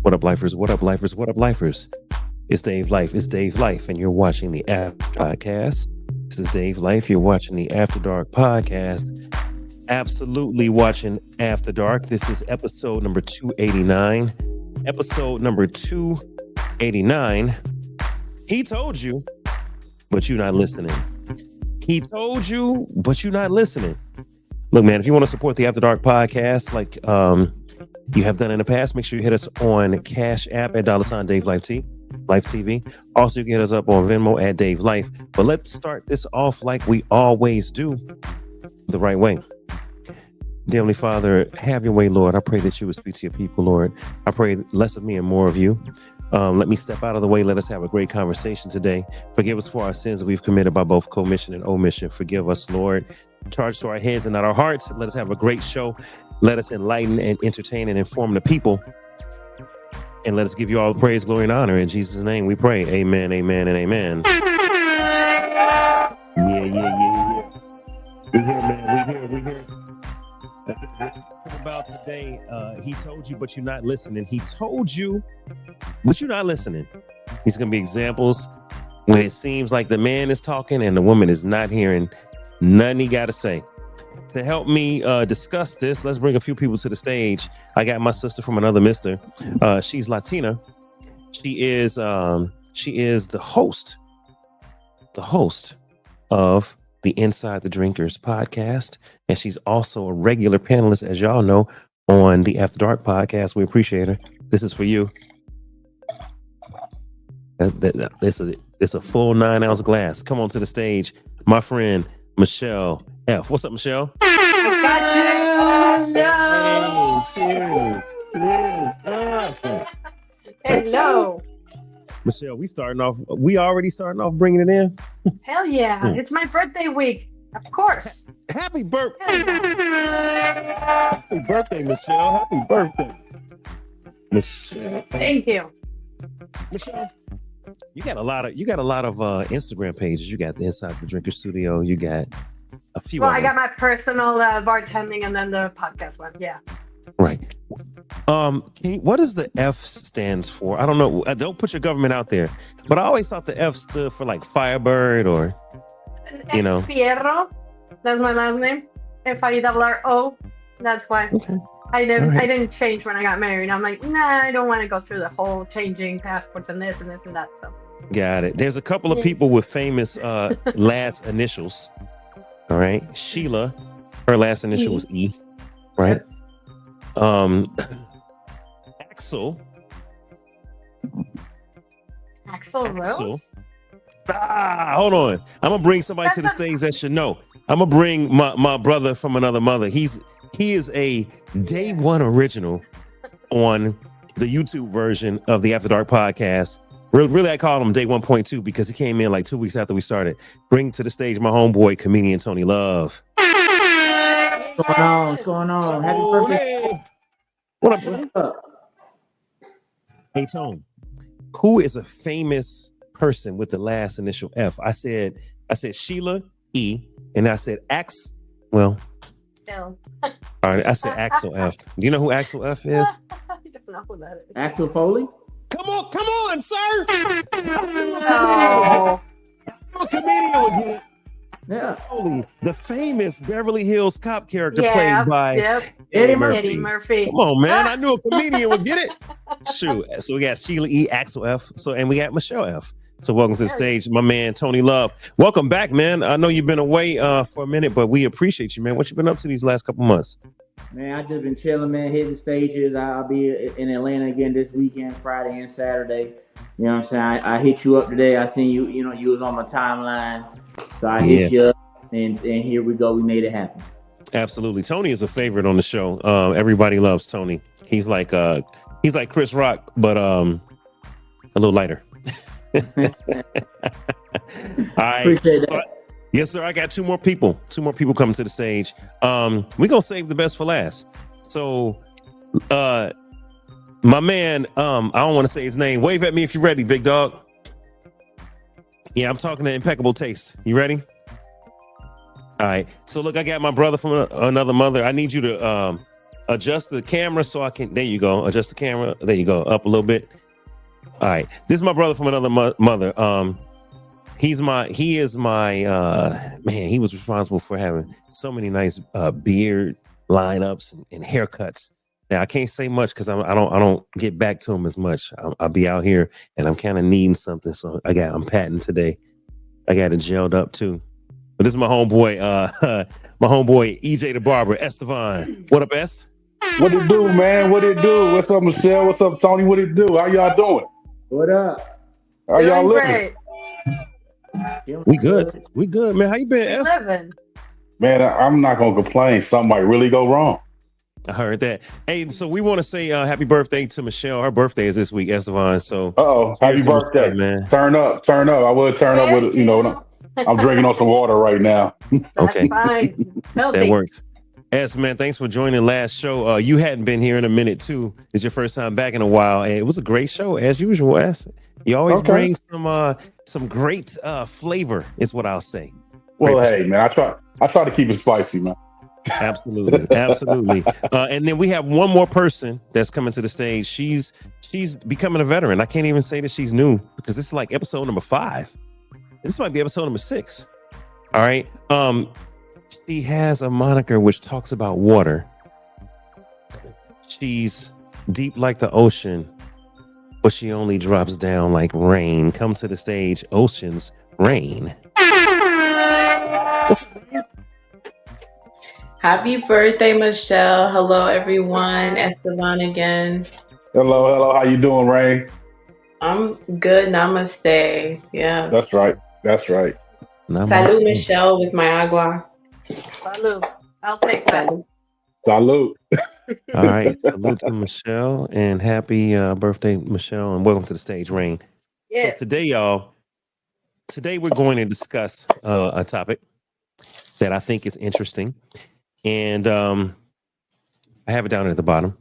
What up, lifers? What up, lifers? What up, lifers? It's Dave Life. It's Dave Life, and you're watching the After Podcast. This is Dave Life. You're watching the After Dark Podcast. Absolutely watching After Dark. This is episode number 289. Episode number 289. He told you, but you're not listening. He told you, but you're not listening. Look, man, if you want to support the After Dark Podcast, like you have done in the past, make sure you hit us on Cash App at $DaveLifeTV. Also, you can hit us up on Venmo at Dave Life. But let's start this off like we always do, the right way. Dear Heavenly Father, have your way, Lord. I pray that you would speak to your people, Lord. I pray less of me and more of you. Let me step out of the way. Let us have a great conversation today. Forgive us for our sins that we've committed by both commission and omission. Forgive us, Lord. Charge to our heads and not our hearts. Let us have a great show. Let us enlighten and entertain and inform the people. And let us give you all the praise, glory, and honor. In Jesus' name we pray. Amen, amen, and amen. Yeah. We here, man. We here. Let's talk about today. He told you, but you're not listening. He told you, but you're not listening. These going to be examples when it seems like the man is talking and the woman is not hearing nothing he got to say. To help me discuss this, let's bring a few people to the stage. I got my sister from another mister. She's Latina. She is the host of the Inside the Drinkers podcast, and she's also a regular panelist, as y'all know, on the After Dark podcast. We appreciate her. This is for you. It's a full 9-ounce glass. Come on to the stage, my friend Michelle F. What's up, Michelle? I got you. Hello. Michelle, we already starting off bringing it in. Hell yeah. It's my birthday week. Of course. Happy birthday. Happy birthday, Michelle. Happy birthday. Michelle. Thank you. Michelle, you got a lot of Instagram pages. You got the Inside the Drinker Studio. You got a few. Well, I got my personal bartending and then the podcast one. Yeah. Right. What does the F stands for? I don't know. Don't put your government out there. But I always thought the F stood for like Firebird or, you know. Fierro. That's my last name. F-I-R-R-O. That's why. Okay. I didn't change when I got married. I'm like, nah, I don't want to go through the whole changing passports and this and this and that. So. Got it. There's a couple of people with famous last initials. All right. Sheila, her last initial was E. Right. Axel Rose? Hold on. I'm gonna bring somebody to the stage that should know. I'm gonna bring my brother from another mother. He is a day one original on the YouTube version of the After Dark podcast. Really, I called him day 1.2 because he came in like 2 weeks after we started. Bring to the stage my homeboy, comedian Tony Love. What's going on? Happy birthday. Hey. What up, Tony? Hey, Tone. Who is a famous person with the last initial F? I said Sheila E, and I said Ax. Well, no. All right. I said Axel F. Do you know who Axel F is? I don't know who that is. Axel Foley? Come on, sir. No. A comedian would get it. Yeah. Foley, the famous Beverly Hills Cop character played by Eddie Murphy. Come on, man. I knew a comedian would get it. Shoot. So we got Sheila E, Axel F. And we got Michelle F. So welcome to the stage, my man, Tony Love. Welcome back, man. I know you've been away for a minute, but we appreciate you, man. What you been up to these last couple months? Man, I just been chilling, man, hitting stages. I'll be in Atlanta again this weekend, Friday and Saturday. You know what I'm saying? I hit you up today. I seen you, you was on my timeline. So I hit you up. and here we go. We made it happen. Absolutely. Tony is a favorite on the show. Everybody loves Tony. He's like Chris Rock, but a little lighter. Appreciate that. Yes, sir. I got two more people coming to the stage. We're gonna save the best for last. So my man, I don't want to say his name. Wave at me if you're ready, big dog. Yeah, I'm talking to Impeccable Taste. You ready? All right. So look, I got my brother from another mother. I need you to adjust the camera so I can. There you go. Adjust the camera. There you go. Up a little bit. All right. This is my brother from another mother. He is my man. He was responsible for having so many nice beard lineups and haircuts. Now I can't say much because I don't get back to him as much. I'll be out here and I'm kind of needing something, so I'm patting today. I got it gelled up too. But this is my homeboy, EJ the Barber, Estevan. What up, S? What it do, man? What it do? What's up, Michelle? What's up, Tony? What it do? How y'all doing? What up? How y'all living? We good, man. How you been, S? Man, I'm not gonna complain. Something might really go wrong. I heard that. Hey, so we want to say happy birthday to Michelle. Her birthday is this week, Estevan. So, happy birthday, Michelle, man. Turn up. I would turn up with I'm drinking on some water right now. Okay, fine. That works. S, man, thanks for joining last show. You hadn't been here in a minute too. It's your first time back in a while, and it was a great show as usual. S, you always bring some great flavor. Is what I'll say. Well, hey, man, I try to keep it spicy, man. Absolutely. And then we have one more person that's coming to the stage. She's becoming a veteran. I can't even say that she's new because this is like episode number 5. This might be episode number 6. All right. She has a moniker which talks about water. She's deep like the ocean, but she only drops down like rain. Come to the stage, Ocean's Rain. Happy birthday, Michelle. Hello, everyone. Esteban again. Hello. How you doing, Rain? I'm good. Namaste. Yeah. That's right. Namaste. Salud, Michelle, with my agua. Salud. I'll take that. Salud. All right. Salute to Michelle and happy birthday, Michelle, and welcome to the stage, Rain. Yeah. So today we're going to discuss a topic that I think is interesting. And I have it down at the bottom.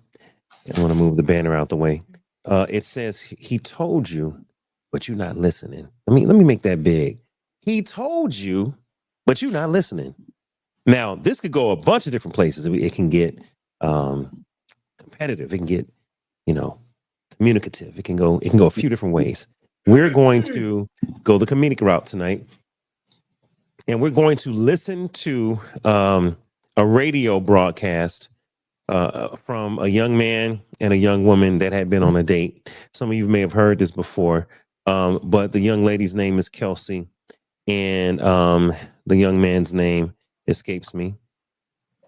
I want to move the banner out the way. It says, he told you, but you're not listening. Let me make that big. He told you, but you're not listening. Now, this could go a bunch of different places. It can get competitive. It can get, communicative. It can go a few different ways. We're going to go the comedic route tonight. And we're going to listen to a radio broadcast from a young man and a young woman that had been on a date. Some of you may have heard this before, but the young lady's name is Kelsey, and the young man's name escapes me.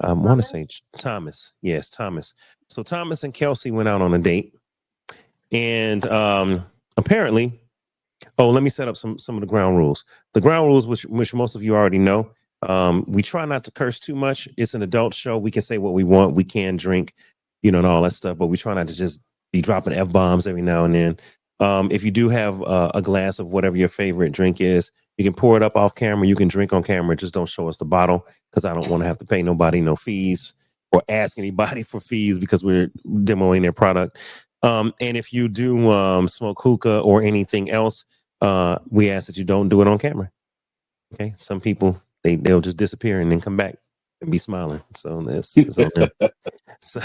I want to say Thomas. Yes, Thomas. So Thomas and Kelsey went out on a date, and apparently, let me set up some of the ground rules. The ground rules, which most of you already know. We try not to curse too much. It's an adult show. We can say what we want. We can drink, and all that stuff, but we try not to just be dropping F-bombs every now and then. If you do have a glass of whatever your favorite drink is, you can pour it up off camera. You can drink on camera. Just don't show us the bottle because I don't want to have to pay nobody no fees or ask anybody for fees because we're demoing their product. And if you do smoke hookah or anything else, we ask that you don't do it on camera. Okay. Some people, they'll just disappear and then come back and be smiling. So that's on them. So,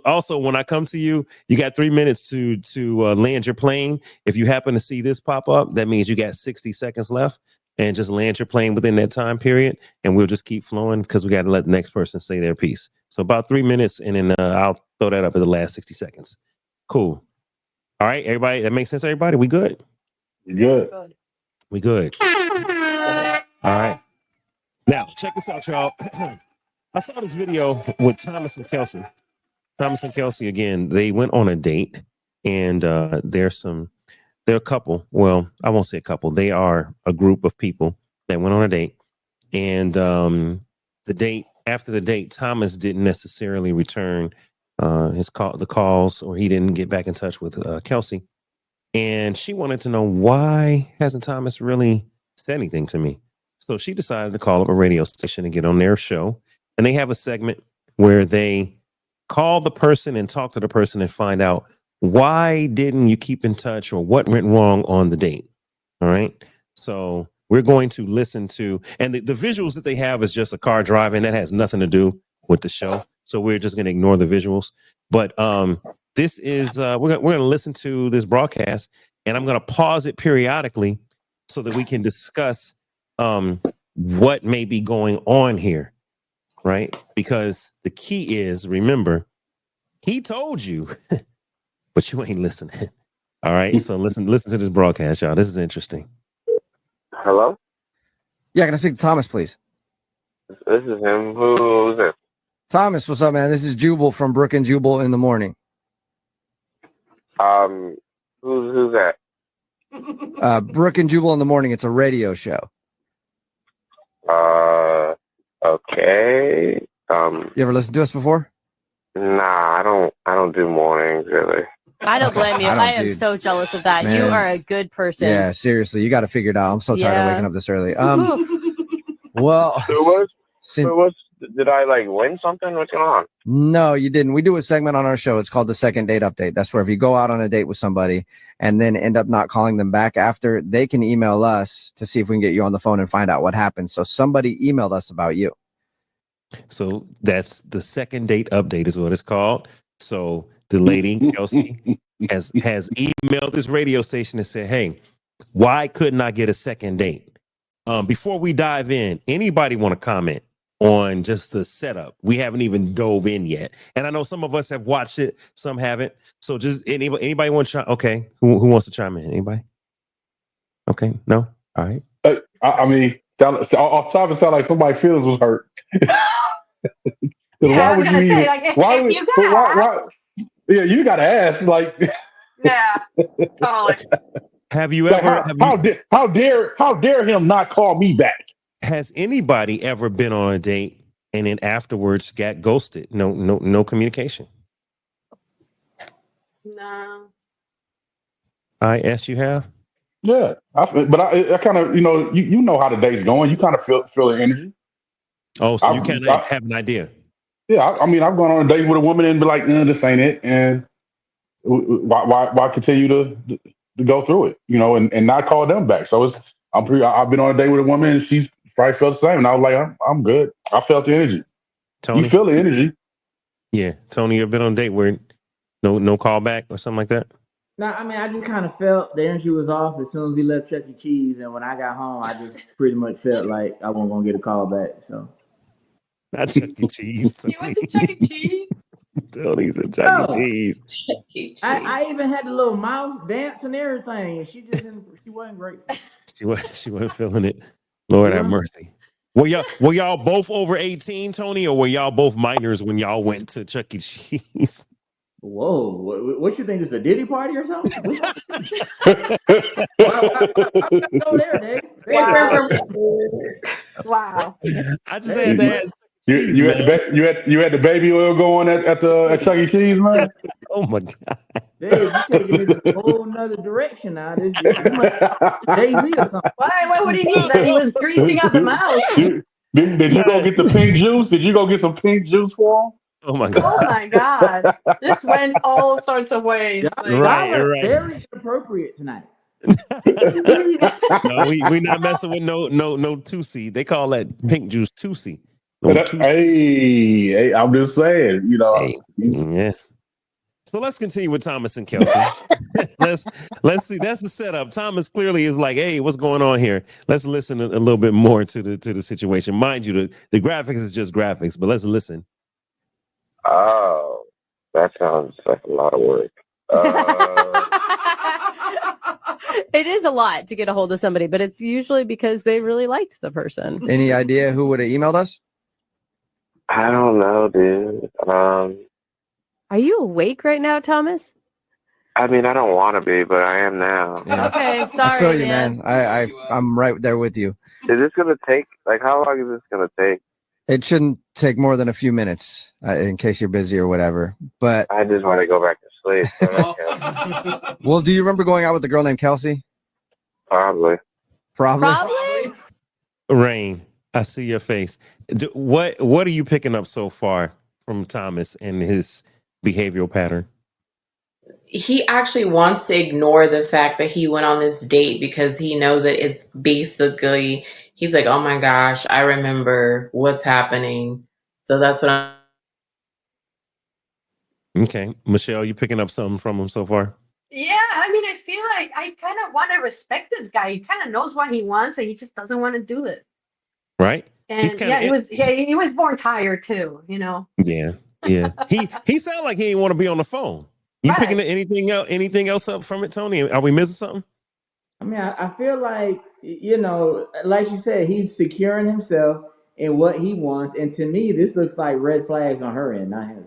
also, when I come to you, you got 3 minutes to land your plane. If you happen to see this pop up, that means you got 60 seconds left, and just land your plane within that time period. And we'll just keep flowing because we got to let the next person say their piece. So about 3 minutes, and then I'll throw that up at the last 60 seconds. Cool. All right, everybody. That makes sense. Everybody, we good? You good? We good. All right. Now, check this out, y'all. I saw this video with Thomas and Kelsey. Thomas and Kelsey, again, they went on a date, and they're a couple. Well, I won't say a couple. They are a group of people that went on a date, and after the date, Thomas didn't necessarily return the calls, or he didn't get back in touch with Kelsey. And she wanted to know, why hasn't Thomas really said anything to me? So she decided to call up a radio station and get on their show. And they have a segment where they call the person and talk to the person and find out, why didn't you keep in touch, or what went wrong on the date? All right. So we're going to listen to, and the visuals that they have is just a car driving. That has nothing to do with the show. So we're just going to ignore the visuals. But this is, we're going to listen to this broadcast, and I'm going to pause it periodically so that we can discuss what may be going on here. Right. Because the key is, remember, he told you, but you ain't listening. All right. So listen to this broadcast, y'all. This is interesting. Hello? Yeah, can I speak to Thomas, please? This is him. Who's this? Thomas, what's up, man? This is Jubal from Brook and Jubal in the Morning. Who's that? Brook and Jubal in the Morning. It's a radio show. Okay. You ever listened to us before? Nah, I don't do mornings really. I don't blame you. I am so jealous of that. Man. You are a good person. Yeah, seriously, you got to figure it out. I'm so tired of waking up this early. Well, did I win something? What's going on? No, you didn't. We do a segment on our show. It's called the Second Date Update. That's where if you go out on a date with somebody and then end up not calling them back after, they can email us to see if we can get you on the phone and find out what happened. So somebody emailed us about you. So that's the Second Date Update is what it's called. So the lady, Kelsey, has emailed this radio station and said, hey, why couldn't I get a second date? Before we dive in, anybody want to comment on just the setup? We haven't even dove in yet. And I know some of us have watched it, some haven't. So just anybody want to chime? Okay. Who wants to chime in? Anybody? Okay. No? All right. I mean, off top, it sounded like somebody's feelings was hurt. Yeah, why would you say, why? Yeah, you gotta ask. Yeah, totally. Have you ever? How dare him not call me back? Has anybody ever been on a date and then afterwards got ghosted? No communication. No. Yes, you have. Yeah, but I kind of, you know how the day's going. You kind of feel the energy. Oh, so you kind of have an idea. Yeah, I mean, I've gone on a date with a woman and be like, this ain't it, and why continue to go through it, and not call them back. So I've been on a date with a woman and she's probably felt the same, and I was like, I'm good. I felt the energy. Tony, you feel the energy. Yeah, Tony, you've been on a date where no call back or something like that? No, I mean, I just kind of felt the energy was off as soon as we left Chuck E. Cheese, and when I got home, I just pretty much felt like I wasn't gonna get a call back. So. Not Chuck E. Cheese. You went to Chuck E. Cheese? Tony's a Chuck E. Cheese. I even had the little mouse dance and everything, and she wasn't great. She wasn't feeling it. Lord have mercy. Were y'all both over 18, Tony, or were y'all both minors when y'all went to Chuck E. Cheese? Whoa, what you think, this is a Diddy party or something? Wow. I just had to ask. You had the baby oil going at Chuck E. Cheese, man. Oh my God! Dave, you taking this a whole nother direction now. This Jay-Z or something. Why would he need that? He was greasing out the mouse. Did you go get the pink juice? Did you go get some pink juice for him? Oh my God! Oh my God! This went all sorts of ways. Right. Very inappropriate tonight. No, we not messing with no 2C. They call that pink juice 2C. Hey, I'm just saying, Hey, yes. So let's continue with Thomas and Kelsey. let's see. That's the setup. Thomas clearly is like, hey, what's going on here? Let's listen a little bit more to the situation. Mind you, the graphics is just graphics, but let's listen. Oh, that sounds like a lot of work. It is a lot to get a hold of somebody, but it's usually because they really liked the person. Any idea who would have emailed us? I don't know, dude. Are you awake right now, Thomas? I mean, I don't want to be, but I am now. Yeah. Okay, sorry, I feel you, man. I'm right there with you. Is this gonna take? Like, how long is this gonna take? It shouldn't take more than a few minutes, in case you're busy or whatever. But I just want to go back to sleep. But I can't. well, do you remember going out with a girl named Kelsey? Probably. Probably. Rain, I see your face. What are you picking up so far from Thomas and his behavioral pattern? He actually wants to ignore the fact that he went on this date because he knows that it's basically, he's like, oh my gosh, I remember what's happening. So that's what I'm. Okay, Michelle, you picking up something from him so far? Yeah, I mean, I feel like I kind of want to respect this guy. He kind of knows what he wants, and he just doesn't want to do this. Right? And yeah, he was born tired too, you know. Yeah. He sounded like he didn't want to be on the phone. You Right. picking anything else up from it, Tony? Are we missing something? I mean, I feel like, like you said, he's securing himself in what he wants. And to me, this looks like red flags on her end, not his.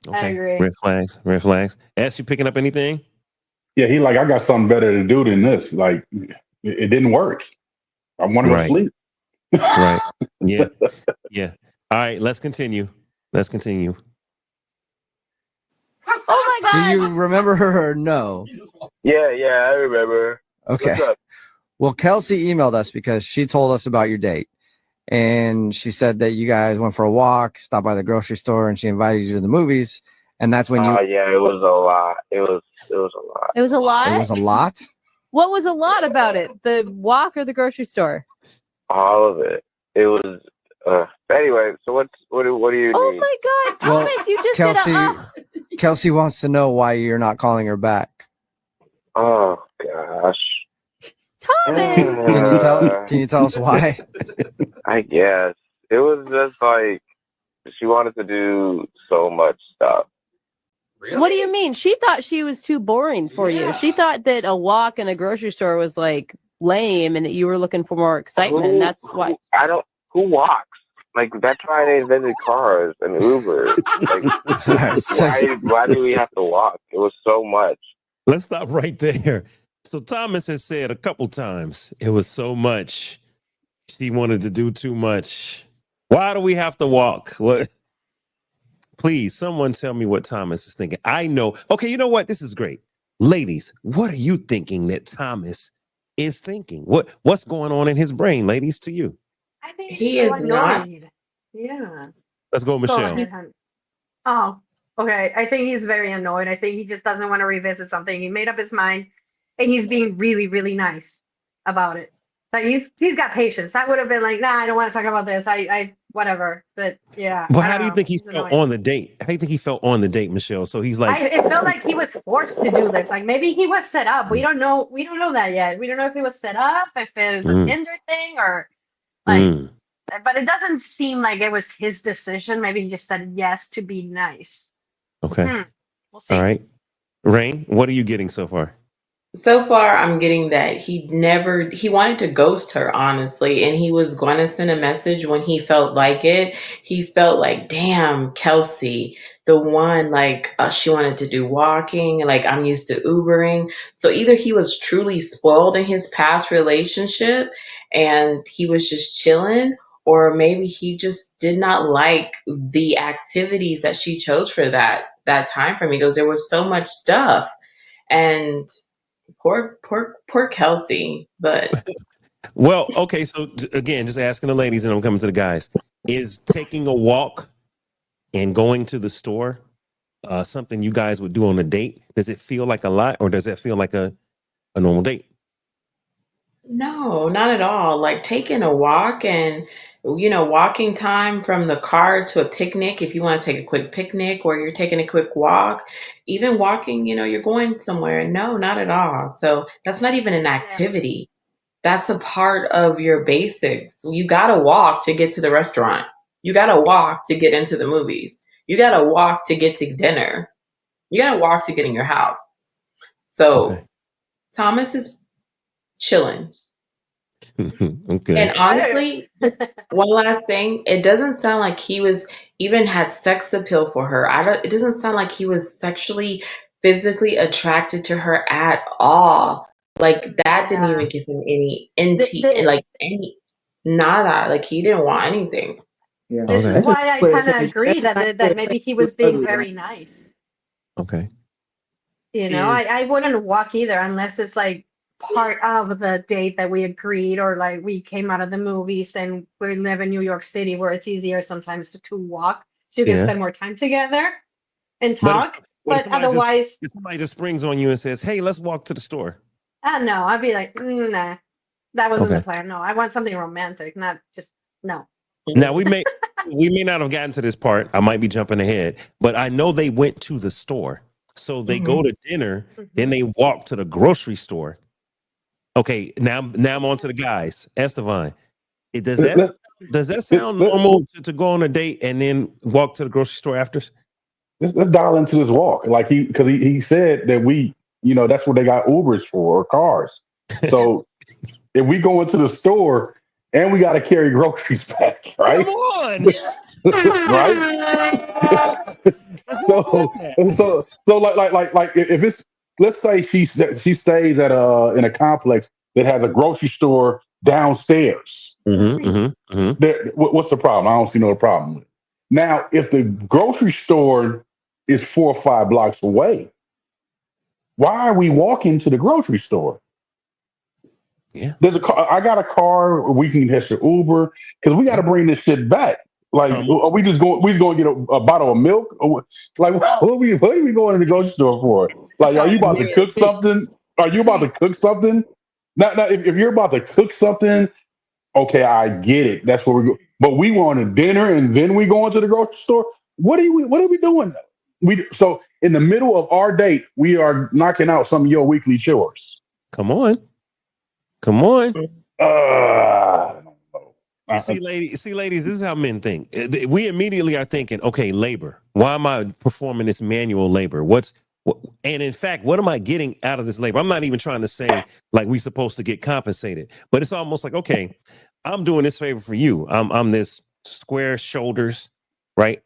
Okay. I agree. Red flags. Ash, you picking up anything? Yeah, he like, I got something better to do than this. Like, it didn't work. I want to go Right. sleep. Right. Yeah. Yeah. All right, let's continue. Oh my Do God. you remember her or no? Yeah, I remember. Okay. What's up? Well, Kelsey emailed us because she told us about your date. And she said that you guys went for a walk, stopped by the grocery store, and she invited you to the movies. And that's when you. Yeah, it was a lot. It was a lot. It was a lot. It was a lot. What was a lot about it? The walk or the grocery store? All of it. It was. Anyway, so what do you Oh need? my God, Well, Thomas, you just Kelsey, Kelsey wants to know why you're not calling her back. Oh gosh. Thomas. Can you tell us why? I guess it was just like she wanted to do so much stuff. Really? What do you mean? She thought she was too boring for you. She thought that a walk in a grocery store was like lame and that you were looking for more excitement. That's why. Who walks? Like, that's why they invented cars and Uber. Like, why do we have to walk? It was so much. Let's stop right there. So Thomas has said a couple times, it was so much. She wanted to do too much. Why do we have to walk? What? Please, someone tell me what Thomas is thinking. I know. Okay, you know what? This is great. Ladies, what are you thinking that Thomas is thinking? What's going on in his brain, ladies, to you? I think He he's so is not. annoyed. Yeah. Let's go, Go Michelle. ahead, hon. Oh, okay. I think he's very annoyed. I think he just doesn't want to revisit something. He made up his mind, and he's being really, really nice about it. Like he's got patience. That would have been like, nah, I don't want to talk about this. I whatever. But yeah. Well, I how don't do you know. think he He's felt annoying. on the date? How do you think he felt on the date, Michelle? So he's like, It felt like he was forced to do this. Like maybe he was set up. We don't know. We don't know that yet. We don't know if it was set up, if it was a Tinder thing, or like. But it doesn't seem like it was his decision. Maybe he just said yes to be nice. Okay. We'll see. All right. Rain, what are you getting so far? So far, I'm getting that he wanted to ghost her, honestly, and he was going to send a message when he felt like it. He felt like, damn, Kelsey, the one, like, she wanted to do walking, like, I'm used to Ubering. So either he was truly spoiled in his past relationship and he was just chilling, or maybe he just did not like the activities that she chose for that time frame. He goes, there was so much stuff. And poor Kelsey, but Well, okay. So again, just asking the ladies, and I'm coming to the guys. Is taking a walk and going to the store something you guys would do on a date? Does it feel like a lot, or does it feel like a normal date? no, not at all. Like taking a walk and walking time from the car to a picnic, if you want to take a quick picnic or you're taking a quick walk, even walking, you're going somewhere. No, not at all. So that's not even an activity. That's a part of your basics. You got to walk to get to the restaurant. You got to walk to get into the movies. You got to walk to get to dinner. You got to walk to get in your house. So Okay. Thomas is chilling. Okay. And honestly, one last thing, it doesn't sound like he was even had sex appeal for her. It doesn't sound like he was sexually physically attracted to her at all. Like that didn't even give him any any nada. Like he didn't want anything. Yeah. This is why I kind of agree That's that maybe he was being ugly, very right? nice. Okay. You know, I wouldn't walk either unless it's like part of the date that we agreed, or like we came out of the movies and we live in New York City where it's easier sometimes to walk, so you can spend more time together and talk. But otherwise, if somebody just springs on you and says, "Hey, let's walk to the store," no, I'd be like, nah, that wasn't the plan. No, I want something romantic, not just no. Now we may not have gotten to this part. I might be jumping ahead, but I know they went to the store. So they go to dinner, then they walk to the grocery store. Okay, now I'm on to the guys. Estevan, does that sound normal to go on a date and then walk to the grocery store after? Let's dial into this walk. Like because he said that that's what they got Ubers for, or cars. So if we go into the store and we got to carry groceries back, right? Come on. Right? so like if it's, let's say she stays at in a complex that has a grocery store downstairs. What's the problem? I don't see no problem with it. Now, if the grocery store is 4 or 5 blocks away, why are we walking to the grocery store? Yeah, there's a car. I got a car. We can catch an Uber because we got to bring this shit back. Like, are we just going? We just going to get a bottle of milk? Or like, what are we going to the grocery store for? Like, are you about to cook something? Are you about to cook something? Now, if you're about to cook something, okay, I get it. That's where we go. But we want a dinner and then we go into the grocery store. What are we doing? So in the middle of our date, we are knocking out some of your weekly chores. Come on. See, ladies, this is how men think. We immediately are thinking, okay, labor. Why am I performing this manual labor? And in fact, what am I getting out of this labor? I'm not even trying to say like we're supposed to get compensated, but it's almost like, okay, I'm doing this favor for you. I'm this square shoulders, right?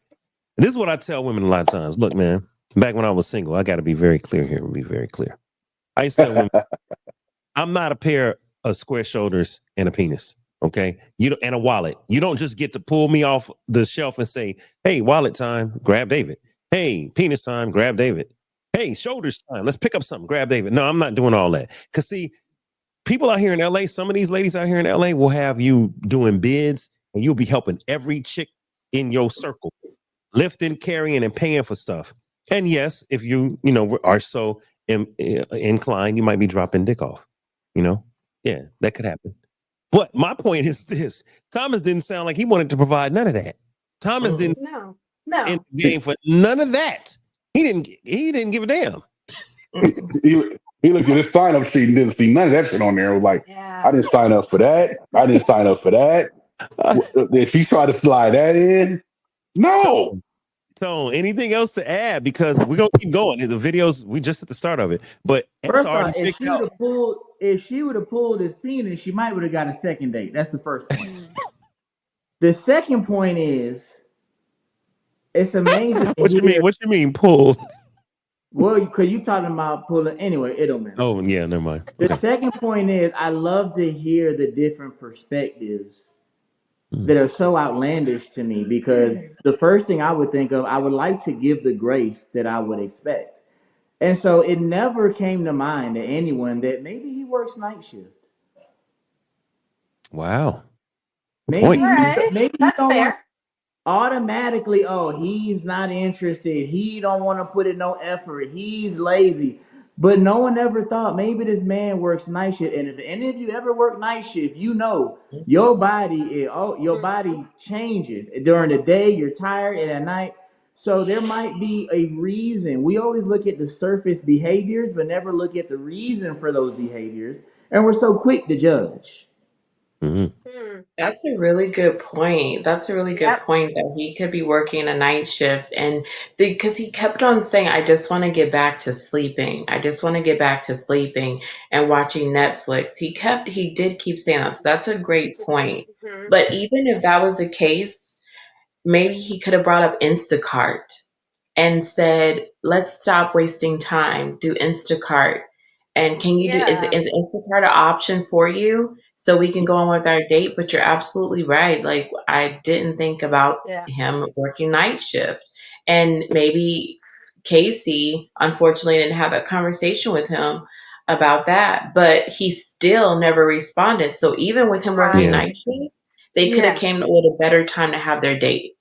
And this is what I tell women a lot of times. Look, man, back when I was single, I got to be very clear here. Be very clear. I used to tell women, I'm not a pair of square shoulders and a penis. Okay. And a wallet. You don't just get to pull me off the shelf and say, hey, wallet time, grab David. Hey, penis time, grab David. Hey, shoulders time, let's pick up something, grab David. No, I'm not doing all that. Because see, people out here in LA, some of these ladies out here in LA will have you doing bids and you'll be helping every chick in your circle, lifting, carrying, and paying for stuff. And yes, if you are so inclined, you might be dropping dick off. Yeah, that could happen. But my point is this: Thomas didn't sound like he wanted to provide none of that. Thomas didn't no in the game for none of that. He didn't give a damn. He looked at his sign up sheet and didn't see none of that shit on there. Was like, I didn't sign up for that. I didn't sign up for that. If he tried to slide that in, no. Tone, anything else to add? Because we're gonna keep going. The videos, we just at the start of it. But first off, if she would have pulled his penis, she might would have got a second date. That's the first point. The second point is, it's amazing. What you mean pulled? Well, because you talking about pulling anyway, it don't matter. Oh yeah, never mind. The second point is, I love to hear the different perspectives that are so outlandish to me, because the first thing I would think of, I would like to give the grace that I would expect. And so it never came to mind to anyone that maybe he works night shift. Wow. Maybe that's fair. Automatically, he's not interested. He don't want to put in no effort. He's lazy. But no one ever thought maybe this man works night shift. And if any of you ever work night shift, your body changes. During the day, you're tired, and at night. So there might be a reason. We always look at the surface behaviors, but never look at the reason for those behaviors. And we're so quick to judge. That's a really good point. That's a really good point, that he could be working a night shift, and because he kept on saying, I just want to get back to sleeping. I just want to get back to sleeping and watching Netflix. He did keep saying that. So that's a great point. But even if that was the case, maybe he could have brought up Instacart and said, let's stop wasting time. Do Instacart. And can you is Yeah. Instacart an option for you so we can go on with our date? But you're absolutely right. Like I didn't think about Yeah. him working night shift. And maybe Casey, unfortunately, didn't have a conversation with him about that, but he still never responded. So even with him working Right. Yeah. night shift, they could have Yeah. came with a better time to have their date.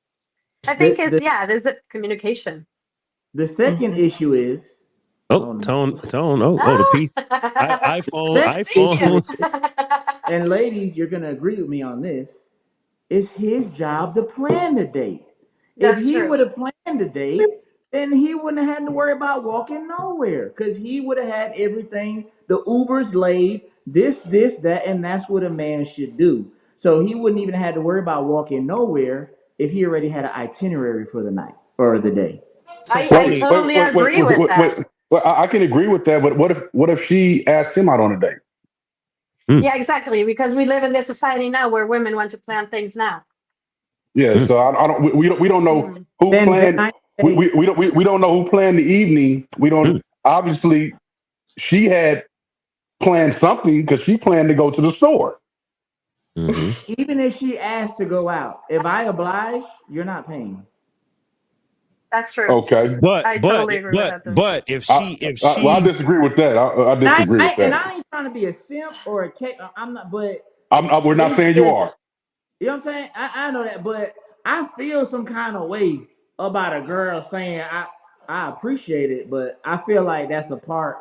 I think there's a communication. The second Mhm. issue is Tone. Oh, the Ah! piece. iPhone. second issue iPhone. is, and ladies, you're gonna agree with me on this. It's his job to plan the date. If That's he true. would have planned the date, then he wouldn't have had to worry about walking nowhere because he would have had everything. The Uber's laid, this, that, and that's what a man should do. So he wouldn't even have to worry about walking nowhere if he already had an itinerary for the night or the day. So I Tony. totally agree with that. Well, I can agree with that, but what if she asked him out on a date? Yeah, exactly. Because we live in this society now where women want to plan things now. Yeah, so I don't. We don't know Mm. who Then planned. I We don't know who planned the evening. We don't. Obviously, she had planned something because she planned to go to the store. even if she asked to go out, if I oblige, you're not paying. That's true. Okay. I totally agree with that too. But if she Well, I disagree with that. I disagree with And that. I ain't trying to be a simp or a cake. I'm not, but We're not it's saying you just, are. you know what I'm saying? I know that, but I feel some kind of way about a girl saying I appreciate it, but I feel like that's a part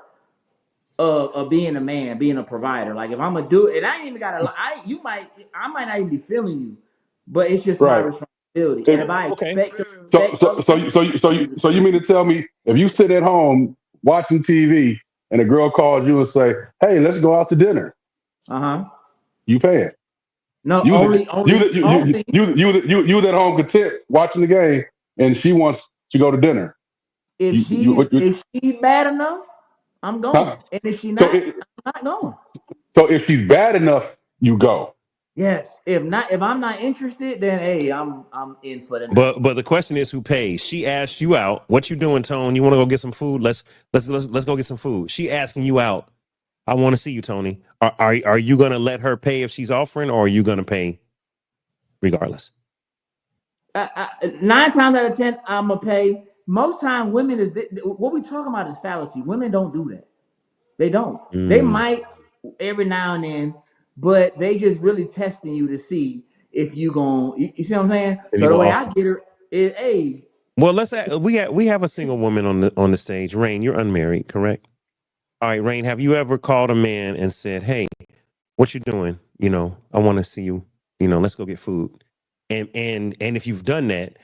of being a man, being a provider. Like if I'm gonna do it, and I ain't even gotta. I might not even be feeling you, but it's just my Right. responsibility. And if I Okay. expect other people, So you mean to tell me if you sit at home watching TV and a girl calls you and say, "Hey, let's go out to dinner," you paying? No, You only at home content watching the game, and she wants to go to dinner. if she bad enough, I'm Huh? going. And if she So not, I'm not going. so if she's bad enough, you go. Yes. If I'm not interested, then hey, I'm in for the night. But the question is who pays. She asked you out. What you doing, Tone? You want to go get some food? Let's go get some food. She asking you out. I want to see you, Tony. Are you gonna let her pay if she's offering, or are you gonna pay regardless? 9 times out of 10, I'm gonna pay. Most time, women is what we talking about is fallacy. Women don't do that. They don't. They might every now and then, but they just really testing you to see if you gon' you see what I'm saying? If So you the go way off. I get her is, hey, Well, we have a single woman on the stage. Rain, you're unmarried, correct? All right, Rain. Have you ever called a man and said, "Hey, what you doing? I want to see you. Let's go get food." And if you've done that,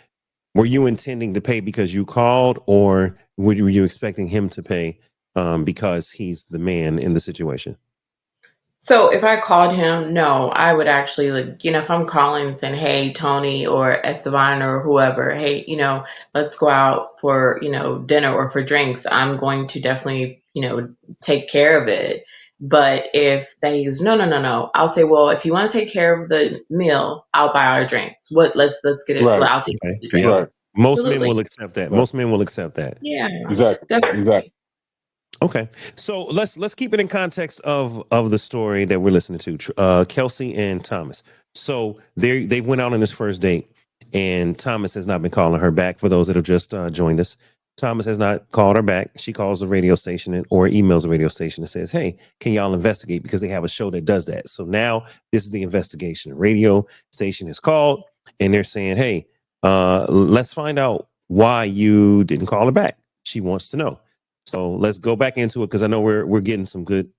were you intending to pay because you called, or were you expecting him to pay because he's the man in the situation? So if I called him, no, I would actually if I'm calling and saying, "Hey, Tony or Esteban or whoever, hey, let's go out for, dinner or for drinks," I'm going to definitely, take care of it. But if they use no, I'll say, well, if you want to take care of the meal, I'll buy our drinks. Let's get it. Right. I'll take Okay. the drink. Yeah. Right. Most men Absolutely. will accept that. Right. Most men will accept that. Yeah. Exactly. Definitely. Exactly. Okay, so let's keep it in context of the story that we're listening to. Kelsey and Thomas. So they went out on this first date, and Thomas has not been calling her back. For those that have just joined us, Thomas has not called her back. She calls the radio station or emails the radio station and says, "Hey, can y'all investigate?" Because they have a show that does that. So now this is the investigation. Radio station is called, and they're saying, "Hey, let's find out why you didn't call her back." She wants to know. So let's go back into it because I know we're getting some good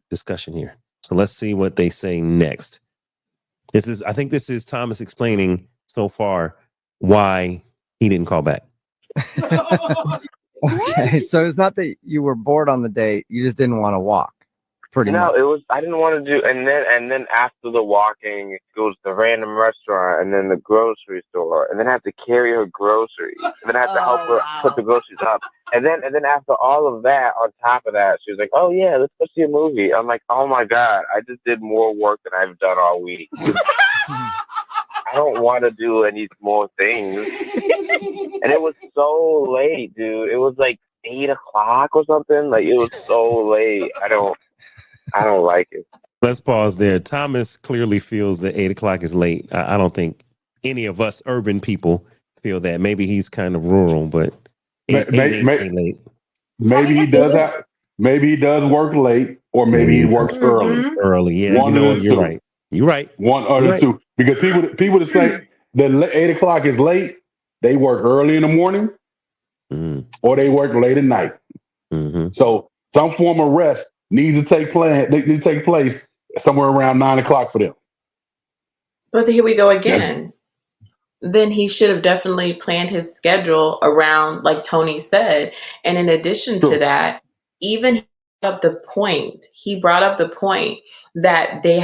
discussion here. So let's see what they say next. I think this is Thomas explaining so far why he didn't call back. Okay, so it's not that you were bored on the date; you just didn't want to walk. Pretty much. It was. I didn't want to do, and then after the walking, it goes to the random restaurant, and then the grocery store, and then I have to carry her groceries, and then I have to help her put the groceries up, and then after all of that, on top of that, she was like, "Oh yeah, let's go see a movie." I'm like, "Oh my god, I just did more work than I've done all week." I don't want to do any more things. and it was so late, dude. It was like 8 o'clock or something. Like, it was so late. I don't like it. Let's pause there. Thomas clearly feels that 8 o'clock is late. I don't think any of us urban people feel that. Maybe he's kind of rural, but eight ain't late. Maybe he does have. Maybe he does work late, or maybe he works early. Early, yeah. One of the You're two. right. You're right. One or the two. Because people that say that 8 o'clock is late, they work early in the morning, or they work late at night. Mm-hmm. So some form of rest needs to take place somewhere around 9 o'clock for them. But here we go again. Then he should have definitely planned his schedule around, like Tony said. And in addition to that, even he brought up the point that they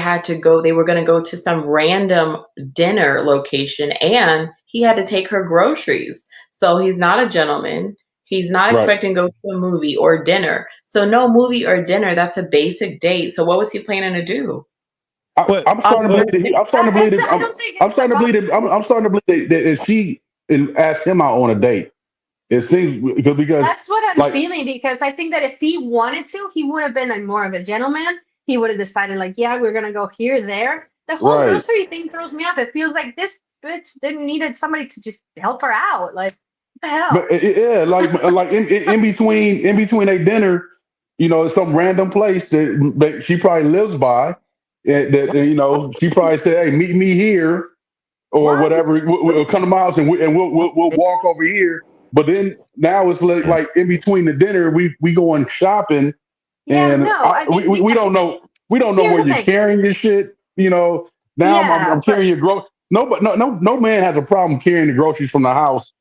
were going to go to some random dinner location, and he had to take her groceries. So he's not a gentleman. He's not expecting to go to a movie or dinner. So no movie or dinner, that's a basic date. So what was he planning to do? I'm starting to believe that she asked him out on a date. It seems because that's what I'm feeling, because I think that if he wanted to, he would have been like more of a gentleman. He would have decided like, yeah, we're gonna go here, there. The whole grocery thing throws me off. It feels like this bitch didn't needed somebody to just help her out. Like, what the hell? But yeah, like in between a dinner, some random place that she probably lives by. That she probably said, "Hey, meet me here," or whatever. We'll come to my house and we'll walk over here. But then now it's like in between the dinner, we going shopping, and we don't know where you're carrying your shit. Now I'm carrying your groceries. No man has a problem carrying the groceries from the house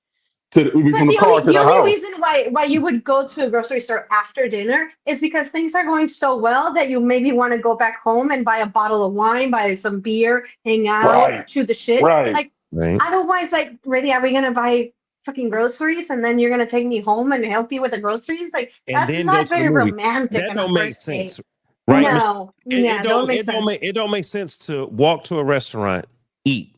from the car to the house. The only reason why you would go to a grocery store after dinner is because things are going so well that you maybe want to go back home and buy a bottle of wine, buy some beer, hang out, shoot the shit. Otherwise, like, really, are we gonna buy fucking groceries and then you're gonna take me home and help you with the groceries? Like, that's not very romantic. That don't make sense, right? No, it don't make sense to walk to a restaurant, eat.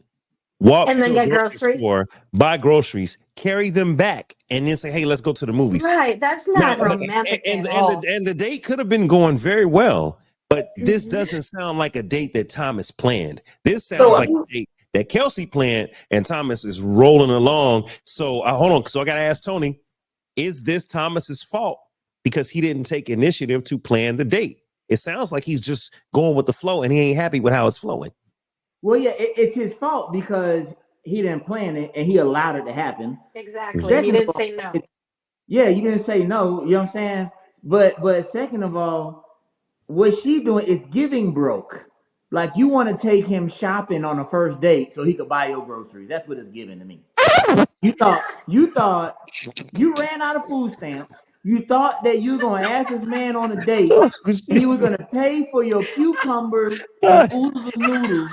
Walk and then to a grocery store, buy groceries, carry them back, and then say, "Hey, let's go to the movies." Right, that's not romantic at all. And the date could have been going very well, but this doesn't sound like a date that Thomas planned. This sounds like a date that Kelsey planned, and Thomas is rolling along. So hold on. So I got to ask Tony: is this Thomas's fault because he didn't take initiative to plan the date? It sounds like he's just going with the flow, and he ain't happy with how it's flowing. Well, yeah, it's his fault because he didn't plan it and he allowed it to happen. Exactly. He didn't say no. Yeah, you didn't say no. You know what I'm saying? But second of all, what she doing is giving broke. Like, you want to take him shopping on a first date so he could buy your groceries. That's what it's giving to me. You thought you ran out of food stamps. You thought that you were gonna ask this man on a date and he was gonna pay for your cucumbers and oodles of noodles.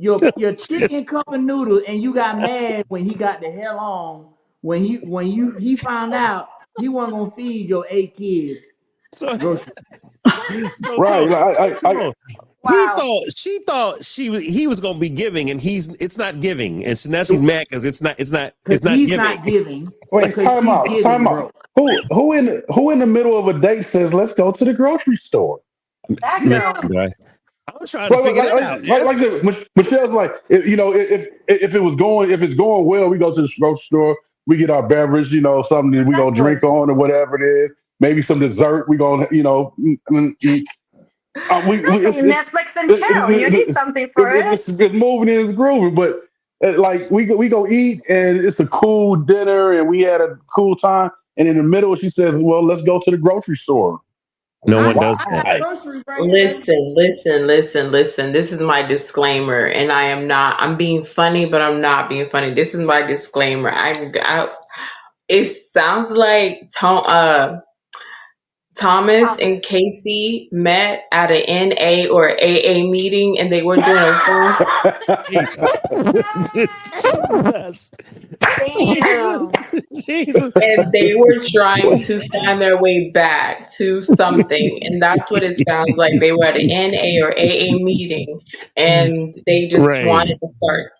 Your chicken cup of noodles, and you got mad when he got the hell on when he found out he wasn't gonna feed your 8 kids. She thought he was gonna be giving, and it's not giving, and so now she's mad because it's not giving. Wait, time out. Who in the middle of a date says, "Let's go to the grocery store"? That girl. I'm trying to figure that out. Like I said, Michelle's like, if it's going well, we go to the grocery store, we get our beverage, something that we gonna drink on or whatever it is. Maybe some dessert. We gonna, Netflix and chill. You need something for it. It's moving and it's grooving, but like we go eat and it's a cool dinner and we had a cool time. And in the middle, she says, "Well, let's go to the grocery store." No one does that. Listen. This is my disclaimer, and I'm being funny, but I'm not being funny. This is my disclaimer. It sounds like Thomas and Casey met at an NA or AA meeting, and they were doing a phone. Jesus. And they were trying to find their way back to something, and that's what it sounds like. They were at an NA or AA meeting, and they just wanted to start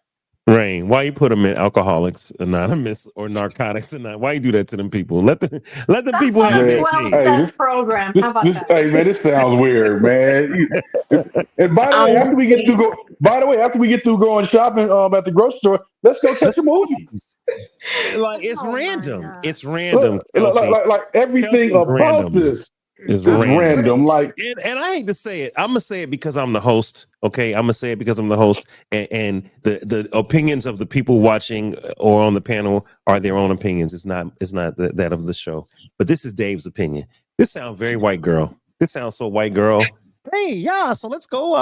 Rain, why you put them in Alcoholics Anonymous or Narcotics Anonymous? Why you do that to them people? Let the That's people like have a their Man, 12 day. step program. How about that? hey man, this sounds weird, man. And by the way, after we get Honestly, through going shopping at the grocery store, let's go catch a movie. Like it's Oh my random. God. It's random, Look, Kelsey. like everything Kelsey's about random. this Is is random. random. Like, And I hate to say it. I'm gonna say it because I'm the host. Okay, I'm gonna say it because I'm the host, and the opinions of the people watching or on the panel are their own opinions. It's not that of the show. But this is Dave's opinion. This sounds very white girl. This sounds so white girl. Hey, yeah. So let's go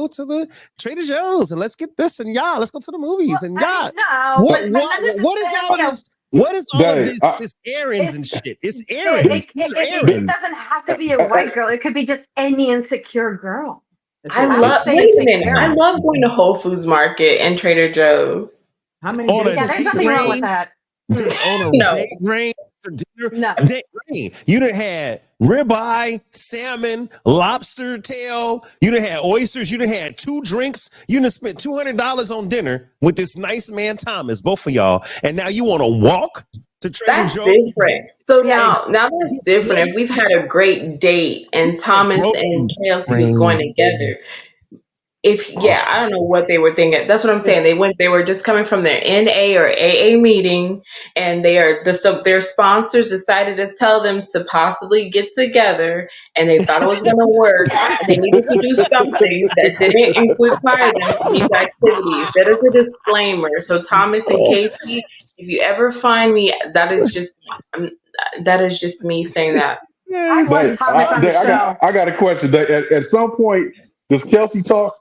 to the Trader Joe's and let's get this and yeah, let's go to the movies and I yeah. mean, no, but this What is all of you know, this? What is all of Dave, this? This errands and it's shit. It's errands. These are it errands. doesn't have to be a white girl. It could be just any insecure girl. I I would love. say Wait a minute. I insecure. love going to Whole Foods Market and Trader Joe's. How many On days a Yeah, there's date nothing wrong with rain, that. on a No, date rain for dinner, No. date rain. You done had ribeye, salmon, lobster tail. You done had oysters. You done had 2 drinks. You done spent $200 on dinner with this nice man Thomas, both of y'all, and now you want to walk to Trader that's Joe's? different. So Yeah. now that's different. If we've had a great date and Thomas and Kelsey was going together, I don't know what they were thinking. That's what I'm saying. They were just coming from their NA or AA meeting, and their sponsors decided to tell them to possibly get together, and they thought it was going to work. And they needed to do something that didn't require them to these activities. That is a disclaimer. So Thomas and Casey, if you ever find me, that is just me saying that. I want Dave, Thomas on the Dave, show. I got a question. Dave, at some point, does Kelsey talk?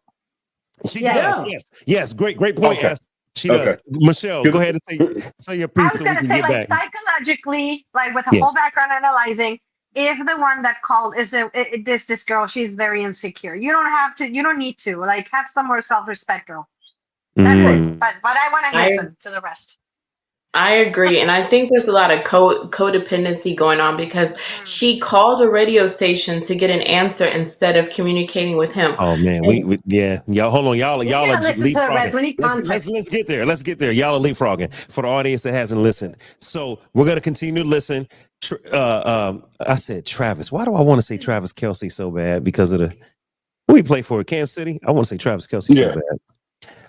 She Yes. does. Yes. Great point. Okay. She does. Michelle, go ahead and say your I piece was so we gonna can say, get like back. psychologically, like with a whole Yes. background analyzing, if the one that called is this girl, she's very insecure. You don't need to like have some more self-respect, girl. That's it. But I want to listen to the rest. I agree. And I think there's a lot of codependency going on because she called a radio station to get an answer instead of communicating with him. Oh man, y'all hold on, y'all We are gotta listen to the rest. We need context. let's get there. Y'all are leapfrogging for the audience that hasn't listened. So we're gonna continue to listen. I said Travis. Why do I want to say Travis Kelsey so bad? Because of the who he played for Kansas City. I want to say Travis Kelsey so bad.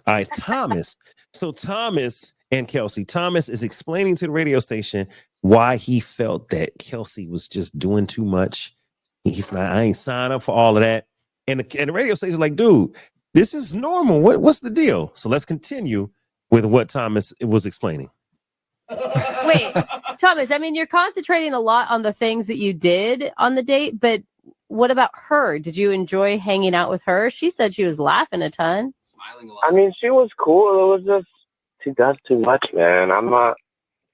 All right, Thomas. So Thomas and Kelsey. Thomas is explaining to the radio station why he felt that Kelsey was just doing too much. He's like, I ain't signed up for all of that. And the radio station is like, dude, this is normal. What's the deal? So let's continue with what Thomas was explaining. Wait, Thomas, I mean, you're concentrating a lot on the things that you did on the date, but what about her? Did you enjoy hanging out with her? She said she was laughing a ton. Smiling a lot. I mean, she was cool. It was just, she does too much, man. I'm not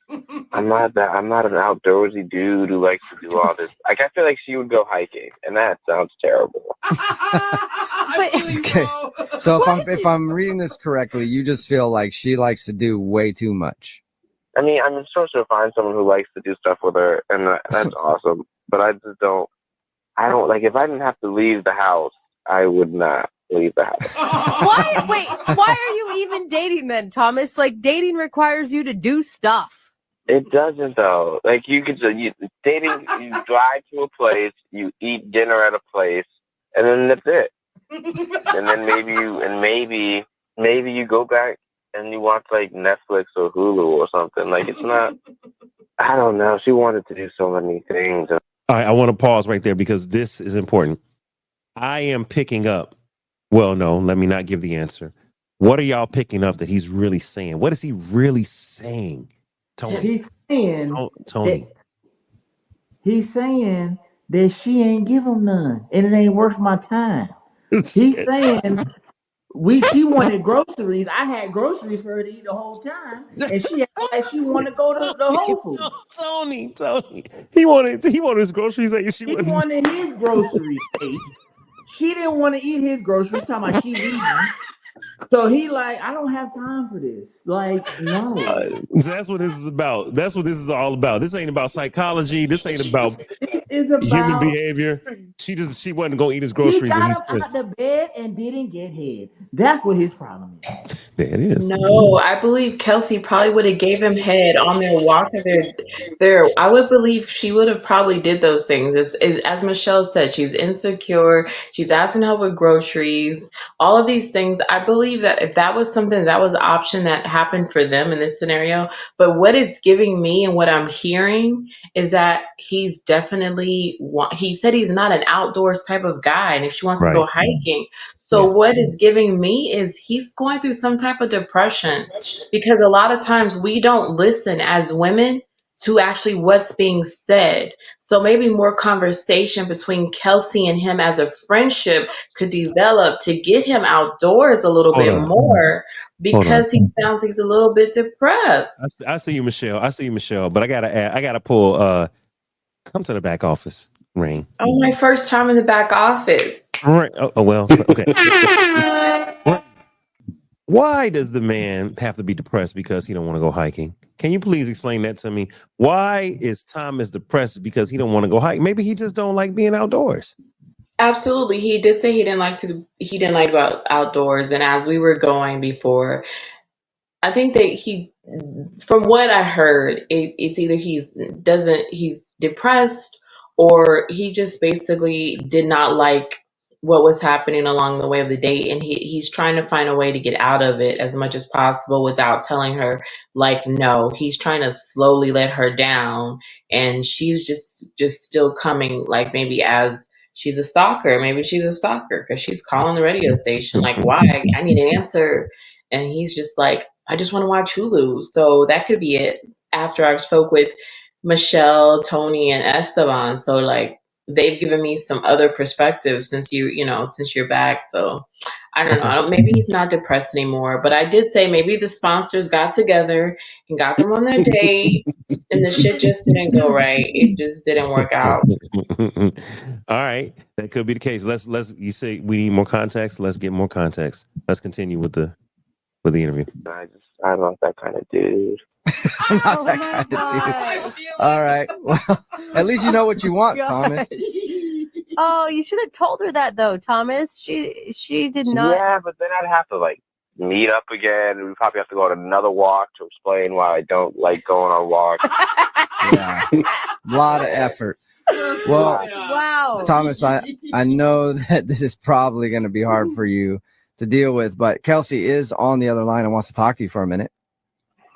an outdoorsy dude who likes to do all this. Like, I feel like she would go hiking, and that sounds terrible. Okay. So if I'm reading this correctly, you just feel like she likes to do way too much. I mean, I'm sure she'll find someone who likes to do stuff with her, and that's awesome. But I just don't. I don't like. If I didn't have to leave the house, I would not leave the house. Why are you even dating then, Thomas? Like, dating requires you to do stuff. It doesn't though. Like dating, you drive to a place, you eat dinner at a place, and then that's it. And then maybe you go back and you watch like Netflix or Hulu or something. Like it's not. I don't know. She wanted to do so many things. All right, I want to pause right there because this is important. I am picking up. Well, no, let me not give the answer. What are y'all picking up that he's really saying? What is he really saying? Tony. He's saying that she ain't give him none, and it ain't worth my time. He's saying she wanted groceries. I had groceries for her to eat the whole time, and she acted like she wanted to go to the Whole Foods. Tony, he wanted his groceries. He wanted his groceries ate. She didn't want to eat his groceries. Talking about she vegan. So he like, I don't have time for this. Like, no. That's what this is about. That's what this is all about. This ain't about psychology. This ain't about is about human behavior. She wasn't gonna eat his groceries. He got and up out the bed and didn't get head. That's what his problem is. There it is. No, I believe Kelsey probably would have gave him head on their walk. I would believe she would have probably did those things. As Michelle said, she's insecure. She's asking help with groceries. All of these things. I believe that if that was something that was an option that happened for them in this scenario, but what it's giving me and what I'm hearing is that he's definitely. He said he's not an outdoors type of guy, and if she wants to go hiking. So what it's giving me is he's going through some type of depression because a lot of times we don't listen as women to actually what's being said. So maybe more conversation between Kelsey and him as a friendship could develop to get him outdoors a little bit more because he sounds like he's a little bit depressed. I see you, Michelle. But I gotta pull. Come to the back office, Rain. Oh, my first time in the back office. Right. Oh well. Okay. Why does the man have to be depressed because he don't want to go hiking? Can you please explain that to me? Why is Thomas depressed because he don't want to go hike? Maybe he just don't like being outdoors. Absolutely. He did say he didn't like to go outdoors. And as we were going before, I think that from what I heard, it's either he's depressed or he just basically did not like what was happening along the way of the date, and he's trying to find a way to get out of it as much as possible without telling her like no. He's trying to slowly let her down, and she's just still coming like maybe as she's a stalker. Maybe she's a stalker because she's calling the radio station like why? I need an answer. And he's just like, I just want to watch Hulu. So that could be it. After I've spoke with Michelle, Tony, and Esteban. So like they've given me some other perspectives since since you're back. So I don't know. Maybe he's not depressed anymore. But I did say maybe the sponsors got together and got them on their date and the shit just didn't go right. It just didn't work out. All right. That could be the case. You say we need more context. Let's get more context. Let's continue with the interview. I'm not that kind of dude. I'm not that kind of dude. All right. Well, at least you know what you want, Thomas. Oh, you should have told her that though, Thomas. She did not. Yeah, but then I'd have to like meet up again. We probably have to go on another walk to explain why I don't like going on walks. Yeah, a lot of effort. Well, wow, Thomas, I know that this is probably going to be hard for you to deal with, but Kelsey is on the other line and wants to talk to you for a minute.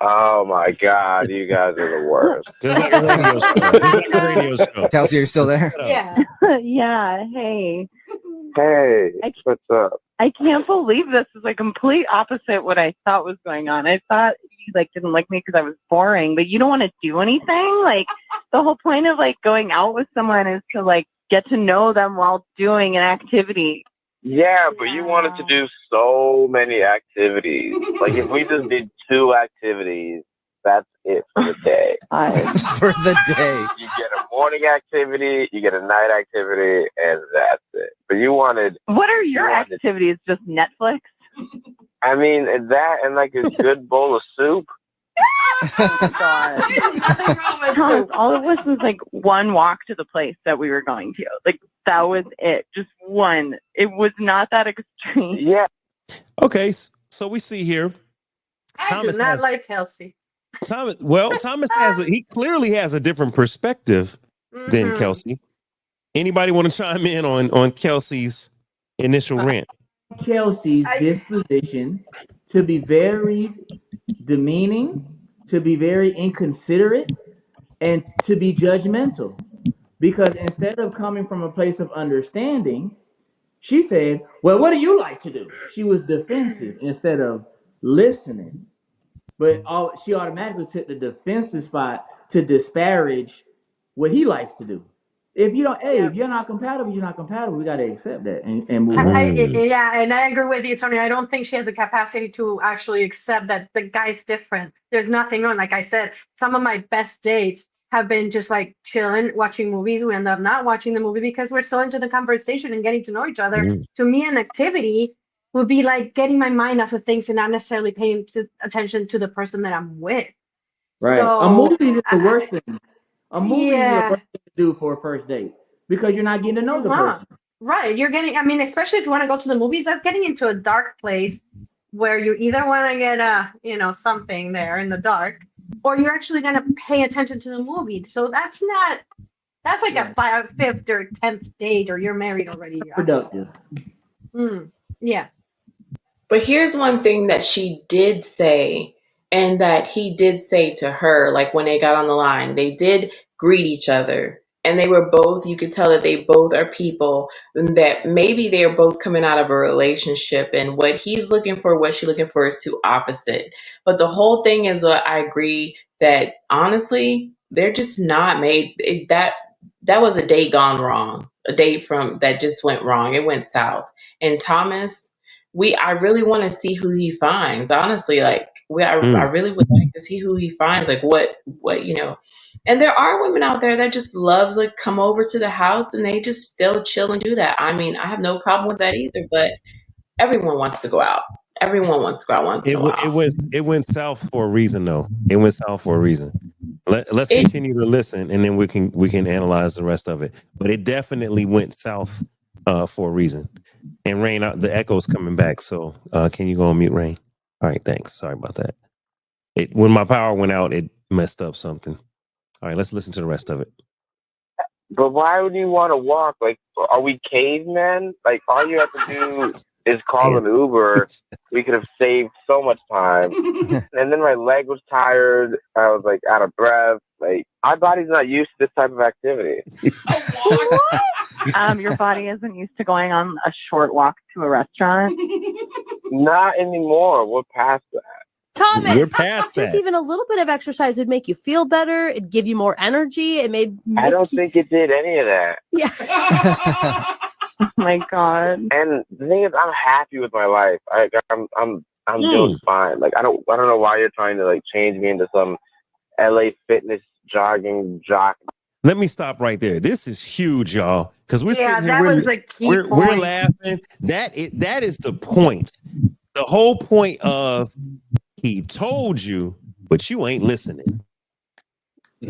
Oh my God, you guys are the worst. Just like a radio show. Kelsey, are you still there? Yeah. Yeah. Hey. Hey, what's up? I can't believe this is like complete opposite what I thought was going on. I thought you like didn't like me because I was boring, but you don't want to do anything. Like the whole point of like going out with someone is to like get to know them while doing an activity. Yeah, but you wanted to do so many activities. Like if we just did 2 activities, that's it for the day. For the day. You get a morning activity, you get a night activity, and that's it. But you wanted... What are your activities? Just Netflix? I mean, that and like a good bowl of soup. Oh, God. Thomas, all it was like one walk to the place that we were going to. Like, that was it. Just one. It was not that extreme. Yeah. Okay, so we see here. I do not like Kelsey. Thomas he clearly has a different perspective than Kelsey. Anybody want to chime in on Kelsey's initial rant? Kelsey's disposition to be very demeaning, to be very inconsiderate, and to be judgmental. Because instead of coming from a place of understanding, she said, well, what do you like to do? She was defensive instead of listening. But she automatically took the defensive spot to disparage what he likes to do. If you don't, if you're not compatible, you're not compatible. We got to accept that and move on. And I agree with you, Tony. I don't think she has the capacity to actually accept that the guy's different. There's nothing wrong. Like I said, some of my best dates have been just like chilling, watching movies. We end up not watching the movie because we're so into the conversation and getting to know each other. To me, an activity would be like getting my mind off of things and not necessarily paying attention to the person that I'm with. Right. So, a movie is the worst thing. A movie is the worst thing do for a first date because you're not getting to know the person. Right. You're getting, I mean, especially if you want to go to the movies, that's getting into a dark place where you either want to get something there in the dark, or you're actually going to pay attention to the movie. So that's like a fifth or 10th date, or you're married already. Productive. Yeah. But here's one thing that she did say, and that he did say to her, like when they got on the line, they did greet each other. And they were both, you could tell that they both are people that maybe they're both coming out of a relationship, and what he's looking for, what she's looking for is too opposite. But the whole thing is, I agree that honestly, they're just not made. That was a date gone wrong, a date from that just went wrong. It went south. And Thomas, I really want to see who he finds. Honestly, like I really would like to see who he finds. Like what. And there are women out there that just loves like come over to the house and they just still chill and do that. I mean, I have no problem with that either. But everyone wants to go out. Everyone wants to go out once in a while. It went south for a reason, though. It went south for a reason. Let's continue to listen, and then we can analyze the rest of it. But it definitely went south for a reason. And Rain, the echo's coming back. So can you go on mute, Rain? All right, thanks. Sorry about that. When my power went out, it messed up something. All right, let's listen to the rest of it. But why would you want to walk? Like, are we cavemen? Like, all you have to do is call an Uber. We could have saved so much time. And then my leg was tired. I was like out of breath. Like, my body's not used to this type of activity. Your body isn't used to going on a short walk to a restaurant? Not anymore. We're past that. Thomas, we're past just that. even a little bit of exercise would make you feel better. It'd give you more energy. It may. I don't think it did any of that. Yeah. Oh my God. And the thing is, I'm happy with my life. I'm doing fine. Like I don't know why you're trying to like change me into some LA fitness jogging jock. Let me stop right there. This is huge, y'all, because we're sitting here. We're laughing. That is the point. The whole point of he told you, but you ain't listening.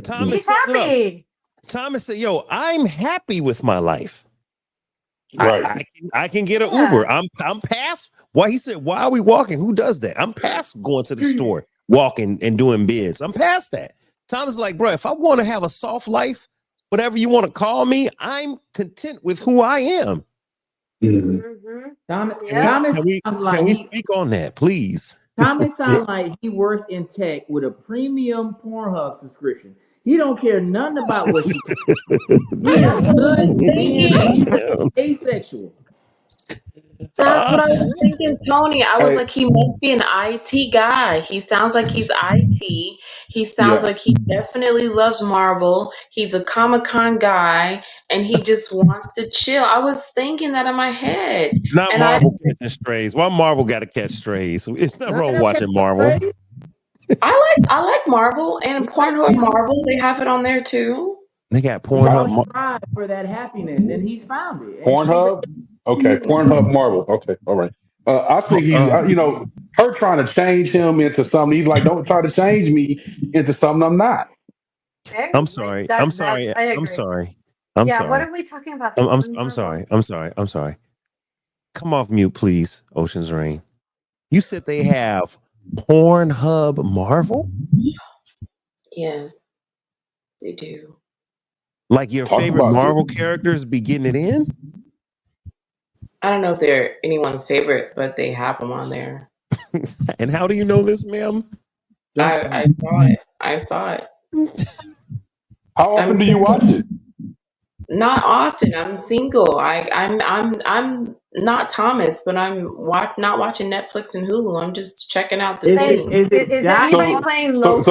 Thomas said, "Yo, I'm happy with my life. Right. I can get an Uber. I'm past." Why he said, "Why are we walking? Who does that? I'm past going to the store, walking and doing bids. I'm past that." Thomas is like, "Bro, if I want to have a soft life, whatever you want to call me, I'm content with who I am." Mm-hmm. Thomas, can we speak on that, please? Thomas sounds like he works in tech with a premium Pornhub subscription. He don't care nothing about what she That's what I was thinking. He's asexual. That's what I was thinking, Tony. I was like, he must be an IT guy. He sounds like he's IT. He sounds like he definitely loves Marvel. He's a Comic-Con guy, and he just wants to chill. I was thinking that in my head. Not and Marvel catching strays. Why Marvel got to catch strays? It's not wrong watching Marvel. I like Marvel, and Pornhub Marvel. They have it on there too. They got Pornhub strive for that happiness, and he's found it. Pornhub. Okay, Pornhub Marvel. Okay, all right. I think he's, her trying to change him into something. He's like, don't try to change me into something I'm not. I'm sorry. I'm sorry. What are we talking about? I'm sorry. Come off mute, please, Ocean's Rain. You said they have Pornhub Marvel? Yes, they do. Like your favorite Marvel characters be getting it in? I don't know if they're anyone's favorite, but they have them on there. And how do you know this, ma'am? I saw it. I saw it. How often do you watch it? Not often. I'm single. I'm not Thomas, but I'm not watching Netflix and Hulu. I'm just checking out the thing. Is anybody playing Loki?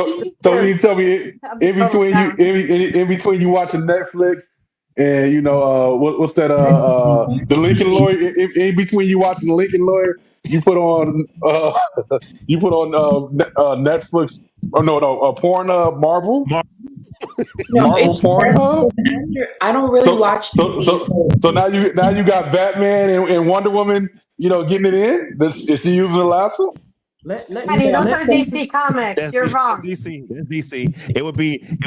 So you tell me in between you watching Netflix and what's that the Lincoln Lawyer, in between you watching the Lincoln Lawyer, you put on Netflix Pornhub Marvel. Marvel Pornhub. I don't really watch TV. So now you got Batman and Wonder Woman, getting it in. Is she using the lasso? Those are DC comics. You're wrong. That's DC. It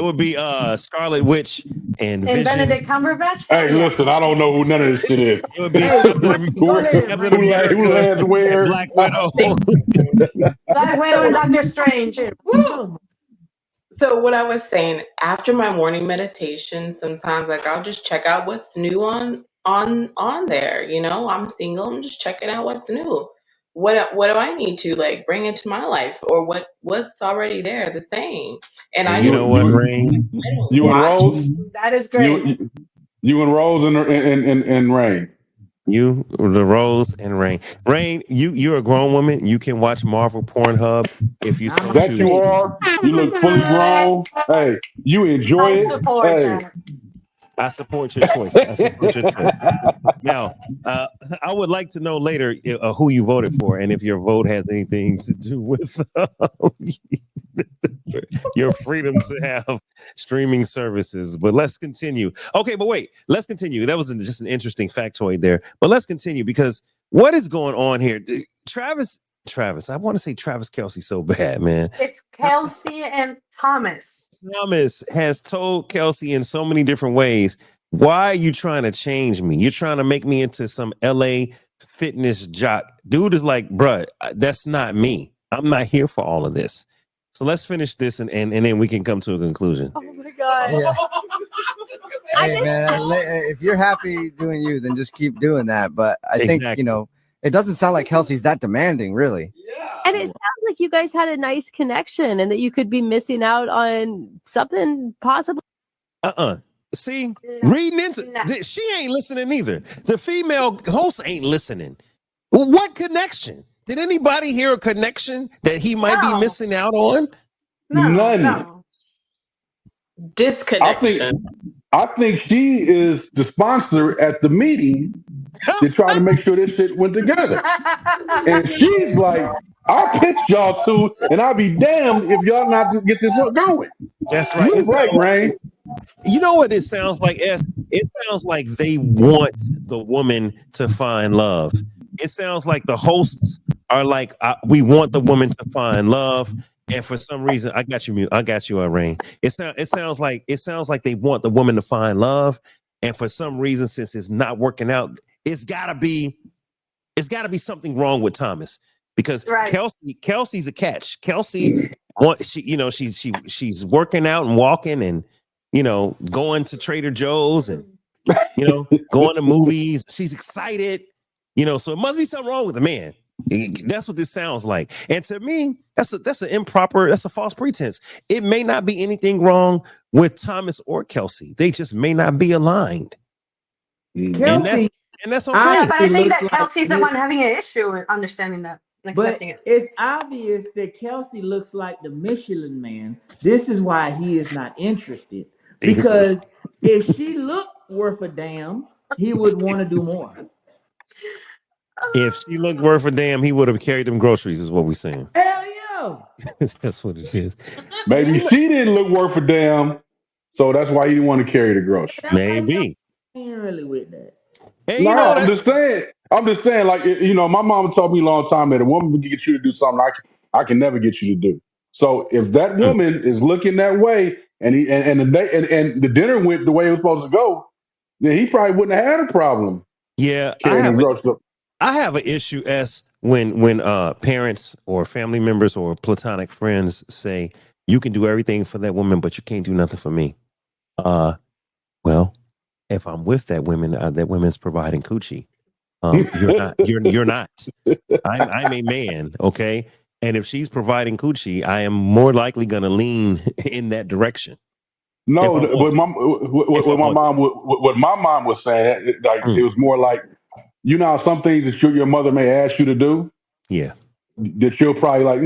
would be Scarlet Witch and And Vision. Benedict Cumberbatch? Hey, listen, I don't know who none of this shit is. It would be Hey, Captain go ahead, Captain Ray. America Who lands and where? Black Widow. Black Widow and Doctor Strange. Woo! So what I was saying, after my morning meditation, sometimes like I'll just check out what's new on there. You know, I'm single, I'm just checking out what's new. What do I need to like bring into my life, or what's already there the same? And I You just know what, Rain? I don't You and watch. Rose? That is great. You and Rose and Rain. You, the Rose and Rain. Rain, you're a grown woman. You can watch Marvel Pornhub if you so That choose. you are. You look fully grown. Hey, you enjoy I it. support Hey. that. I support your choice. I support your choice. Now, I would like to know later who you voted for and if your vote has anything to do with your freedom to have streaming services. But let's continue. Okay, but wait, let's continue. That was just an interesting factoid there. But let's continue because what is going on here? Travis, I want to say Travis Kelsey so bad, man. It's Kelsey and Thomas. Thomas has told Kelsey in so many different ways, why are you trying to change me? You're trying to make me into some LA fitness jock. Dude is like, bruh, that's not me. I'm not here for all of this. So let's finish this and then we can come to a conclusion. Oh my God. Yeah. Hey, man, if you're happy doing you, then just keep doing that. But I think, Exactly. you know, it doesn't sound like Kelsey's that demanding, really. And it sounds like you guys had a nice connection and that you could be missing out on something possible. See, reading into she ain't listening either. The female host ain't listening. Well, what connection? Did anybody hear a connection that he might be missing out on? None. No. Disconnection. I think she is the sponsor at the meeting to try to make sure this shit went together. And she's like, I'll pitch y'all two, and I'll be damned if y'all not to get this going. That's right. You're right, Rain. You know what it sounds like? It sounds like they want the woman to find love. It sounds like the hosts are like, we want the woman to find love. And for some reason, I got you, Rain. It sounds like they want the woman to find love. And for some reason, since it's not working out, it's gotta be something wrong with Thomas. Because Kelsey's a catch. Kelsey, she's working out and walking and going to Trader Joe's and going to movies. She's excited, so it must be something wrong with the man. That's what this sounds like. And to me, that's a false pretense. It may not be anything wrong with Thomas or Kelsey. They just may not be aligned. Kelsey, and that's okay. Yeah, but I think that Kelsey's the one having an issue with understanding that and accepting it. It's obvious that Kelsey looks like the Michelin Man. This is why he is not interested. Because if she looked worth a damn, he would want to do more. If she looked worth a damn, he would have carried them groceries, is what we're saying. Hell yeah. That's what it is. Maybe she didn't look worth a damn, so that's why he didn't want to carry the groceries. Maybe. I ain't really with that. Hey, I'm just saying, like, my mama told me a long time that a woman can get you to do something I can never get you to do. So if that woman is looking that way and the dinner went the way it was supposed to go, then he probably wouldn't have had a problem. Yeah, I have an issue when parents or family members or platonic friends say you can do everything for that woman, but you can't do nothing for me. Well, if I'm with that woman's providing coochie. You're not. You're not. I'm a man, okay? And if she's providing coochie, I am more likely going to lean in that direction. No, what my mom was saying, like it was more like, some things that your mother may ask you to do. Yeah. That you're probably like,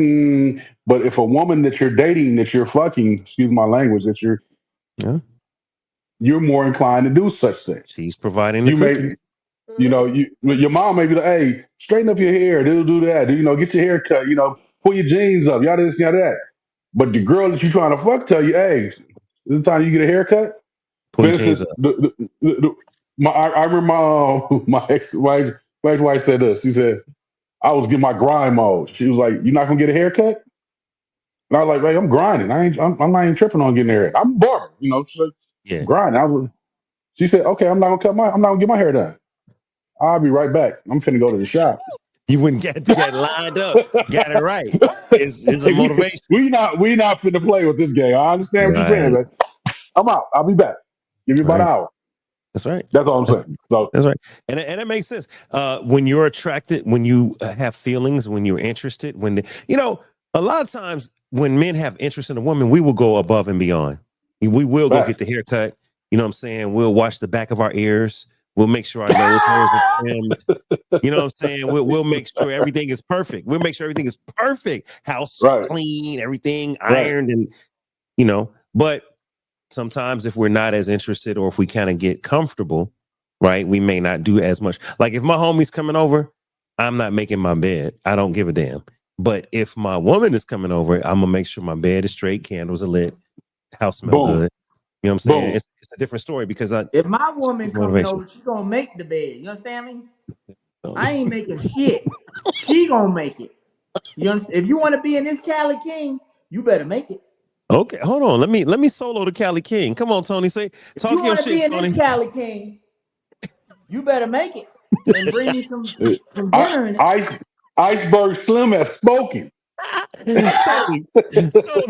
but if a woman that you're dating, that you're fucking, excuse my language, that you're more inclined to do such things. She's providing the cookies. Your mom may be like, hey, straighten up your hair, do that, get your hair cut, pull your jeans up, y'all this, y'all that. But the girl that you're trying to fuck tell you, hey, this is the time you get a haircut. Pull your jeans up. I remember my ex-wife said this. She said, I was getting my grind mode. She was like, "You're not gonna get a haircut?" And I was like, "Hey, I'm grinding. I'm not even tripping on getting a haircut. I'm a barber." She's like, grinding. She said, "Okay, I'm not gonna get my hair done. I'll be right back. I'm finna go to the shop." You wouldn't get lined up, got it right. It's a motivation. We not finna play with this game. I understand what you're saying, man. I'm out. I'll be back. Give me about an hour. That's right. That's all I'm saying. So that's right, and it makes sense. When you're attracted, when you have feelings, when you're interested, a lot of times when men have interest in a woman, we will go above and beyond. We will go get the haircut. You know what I'm saying? We'll wash the back of our ears. We'll make sure our nose hairs are trimmed. You know what I'm saying? We'll make sure everything is perfect. We'll make sure everything is perfect. House clean, everything ironed, and but sometimes if we're not as interested or if we kind of get comfortable, right, we may not do as much. Like if my homie's coming over, I'm not making my bed. I don't give a damn. But if my woman is coming over, I'm gonna make sure my bed is straight, candles are lit, house smell good. You know what I'm saying? It's a different story because if my woman coming over, she gonna make the bed. You understand me? I ain't making shit. She gonna make it. You understand? If you want to be in this Cali King, you better make it. Okay, hold on. Let me solo the Cali King. Come on, Tony. Talk your shit, be in Tony. This Cali King, you better make it and bring me some dinner in it. Iceberg Slim has spoken. Tony,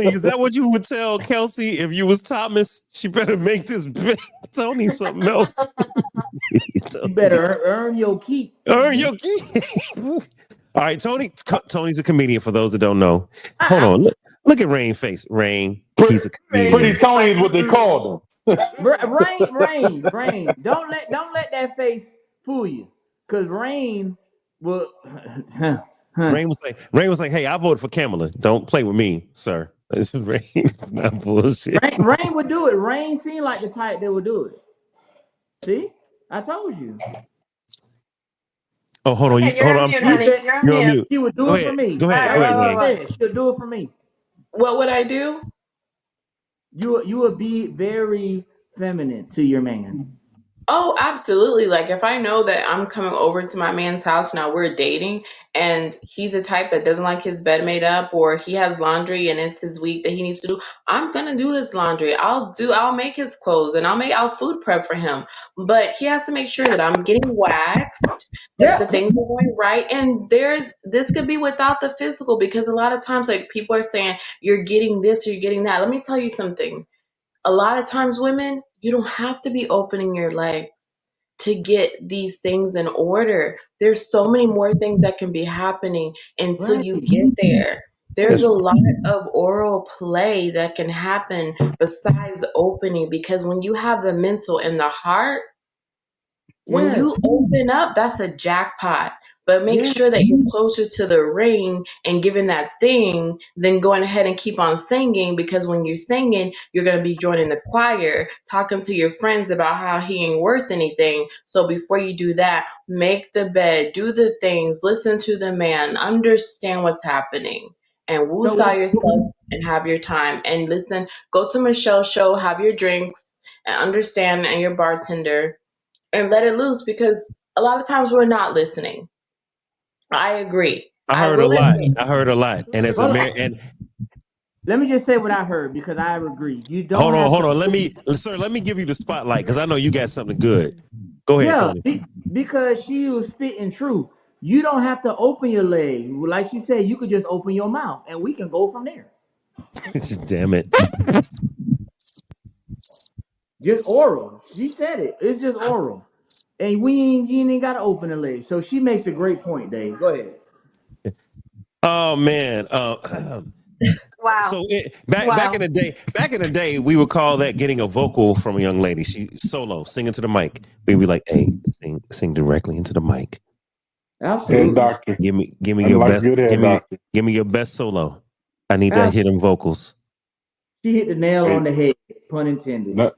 is that what you would tell Kelsey if you was Thomas? She better make this bed. Tony something else. You better earn your keep. Earn your keep. All right, Tony's a comedian for those that don't know. Hold on. Look at Rain face. Rain. He's a comedian. Pretty Tony is what they call him. Rain. Don't let that face fool you. Cause Rain will Rain was like, hey, I voted for Kamala. Don't play with me, sir. This is Rain. It's not bullshit. Rain would do it. Rain seemed like the type that would do it. See? I told you. Oh, hold on. You're on mute. She would do it for me. Go ahead. She'll do it for me. What would I do? You would be very feminine to your man. Oh, absolutely. Like if I know that I'm coming over to my man's house now, we're dating, and he's a type that doesn't like his bed made up, or he has laundry and it's his week that he needs to do, I'm gonna do his laundry. I'll make his clothes, and I'll food prep for him. But he has to make sure that I'm getting waxed, that the things are going right. And this could be without the physical, because a lot of times like people are saying you're getting this or you're getting that. Let me tell you something. A lot of times, women, you don't have to be opening your legs to get these things in order. There's so many more things that can be happening until you get there. There's a lot of oral play that can happen besides opening, because when you have the mental and the heart, when you open up, that's a jackpot. But make sure that you're closer to the ring and giving that thing than going ahead and keep on singing, because when you're singing, you're going to be joining the choir, talking to your friends about how he ain't worth anything. So before you do that, make the bed, do the things, listen to the man, understand what's happening, and woosah yourself and have your time. And listen, go to Michelle's show, have your drinks, and understand, and your bartender, and let it loose, because a lot of times we're not listening. I agree. I heard a lot. And as a man, and let me just say what I heard, because I agree. You don't hold on. Let me give you the spotlight, because I know you got something good. Go ahead, Tony. Because she was spitting truth. You don't have to open your leg. Like she said, you could just open your mouth and we can go from there. Damn it. Just oral. She said it. It's just oral. And you ain't got to open the leg. So she makes a great point, Dave. Go ahead. Oh, man. Wow. So back in the day, we would call that getting a vocal from a young lady. She solo, singing to the mic. We'd be like, hey, sing directly into the mic. Absolutely. Head doctor. Give me your best. Give me your best solo. I need that hidden vocals. She hit the nail on the head, pun intended.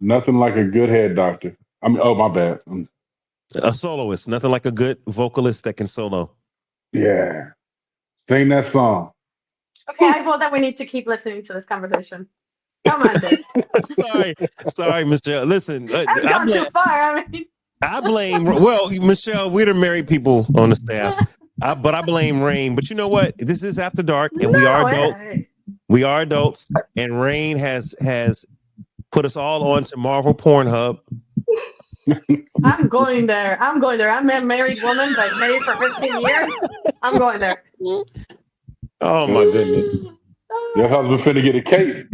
Nothing like a good head doctor. I mean, oh, my bad. A soloist. Nothing like a good vocalist that can solo. Yeah. Sing that song. Okay, I vote that we need to keep listening to this conversation. Come on, Dave. Sorry, Michelle. Listen, I've gone too far. I blame. Well, Michelle, we're the married people on the staff, but I blame Rain. But you know what? This is after dark, and we are adults. We are adults, and Rain has Put us all on to Marvel Pornhub. I'm going there. I'm a married woman, but married for 15 years. I'm going there. Oh my goodness. Your husband finna get a cake.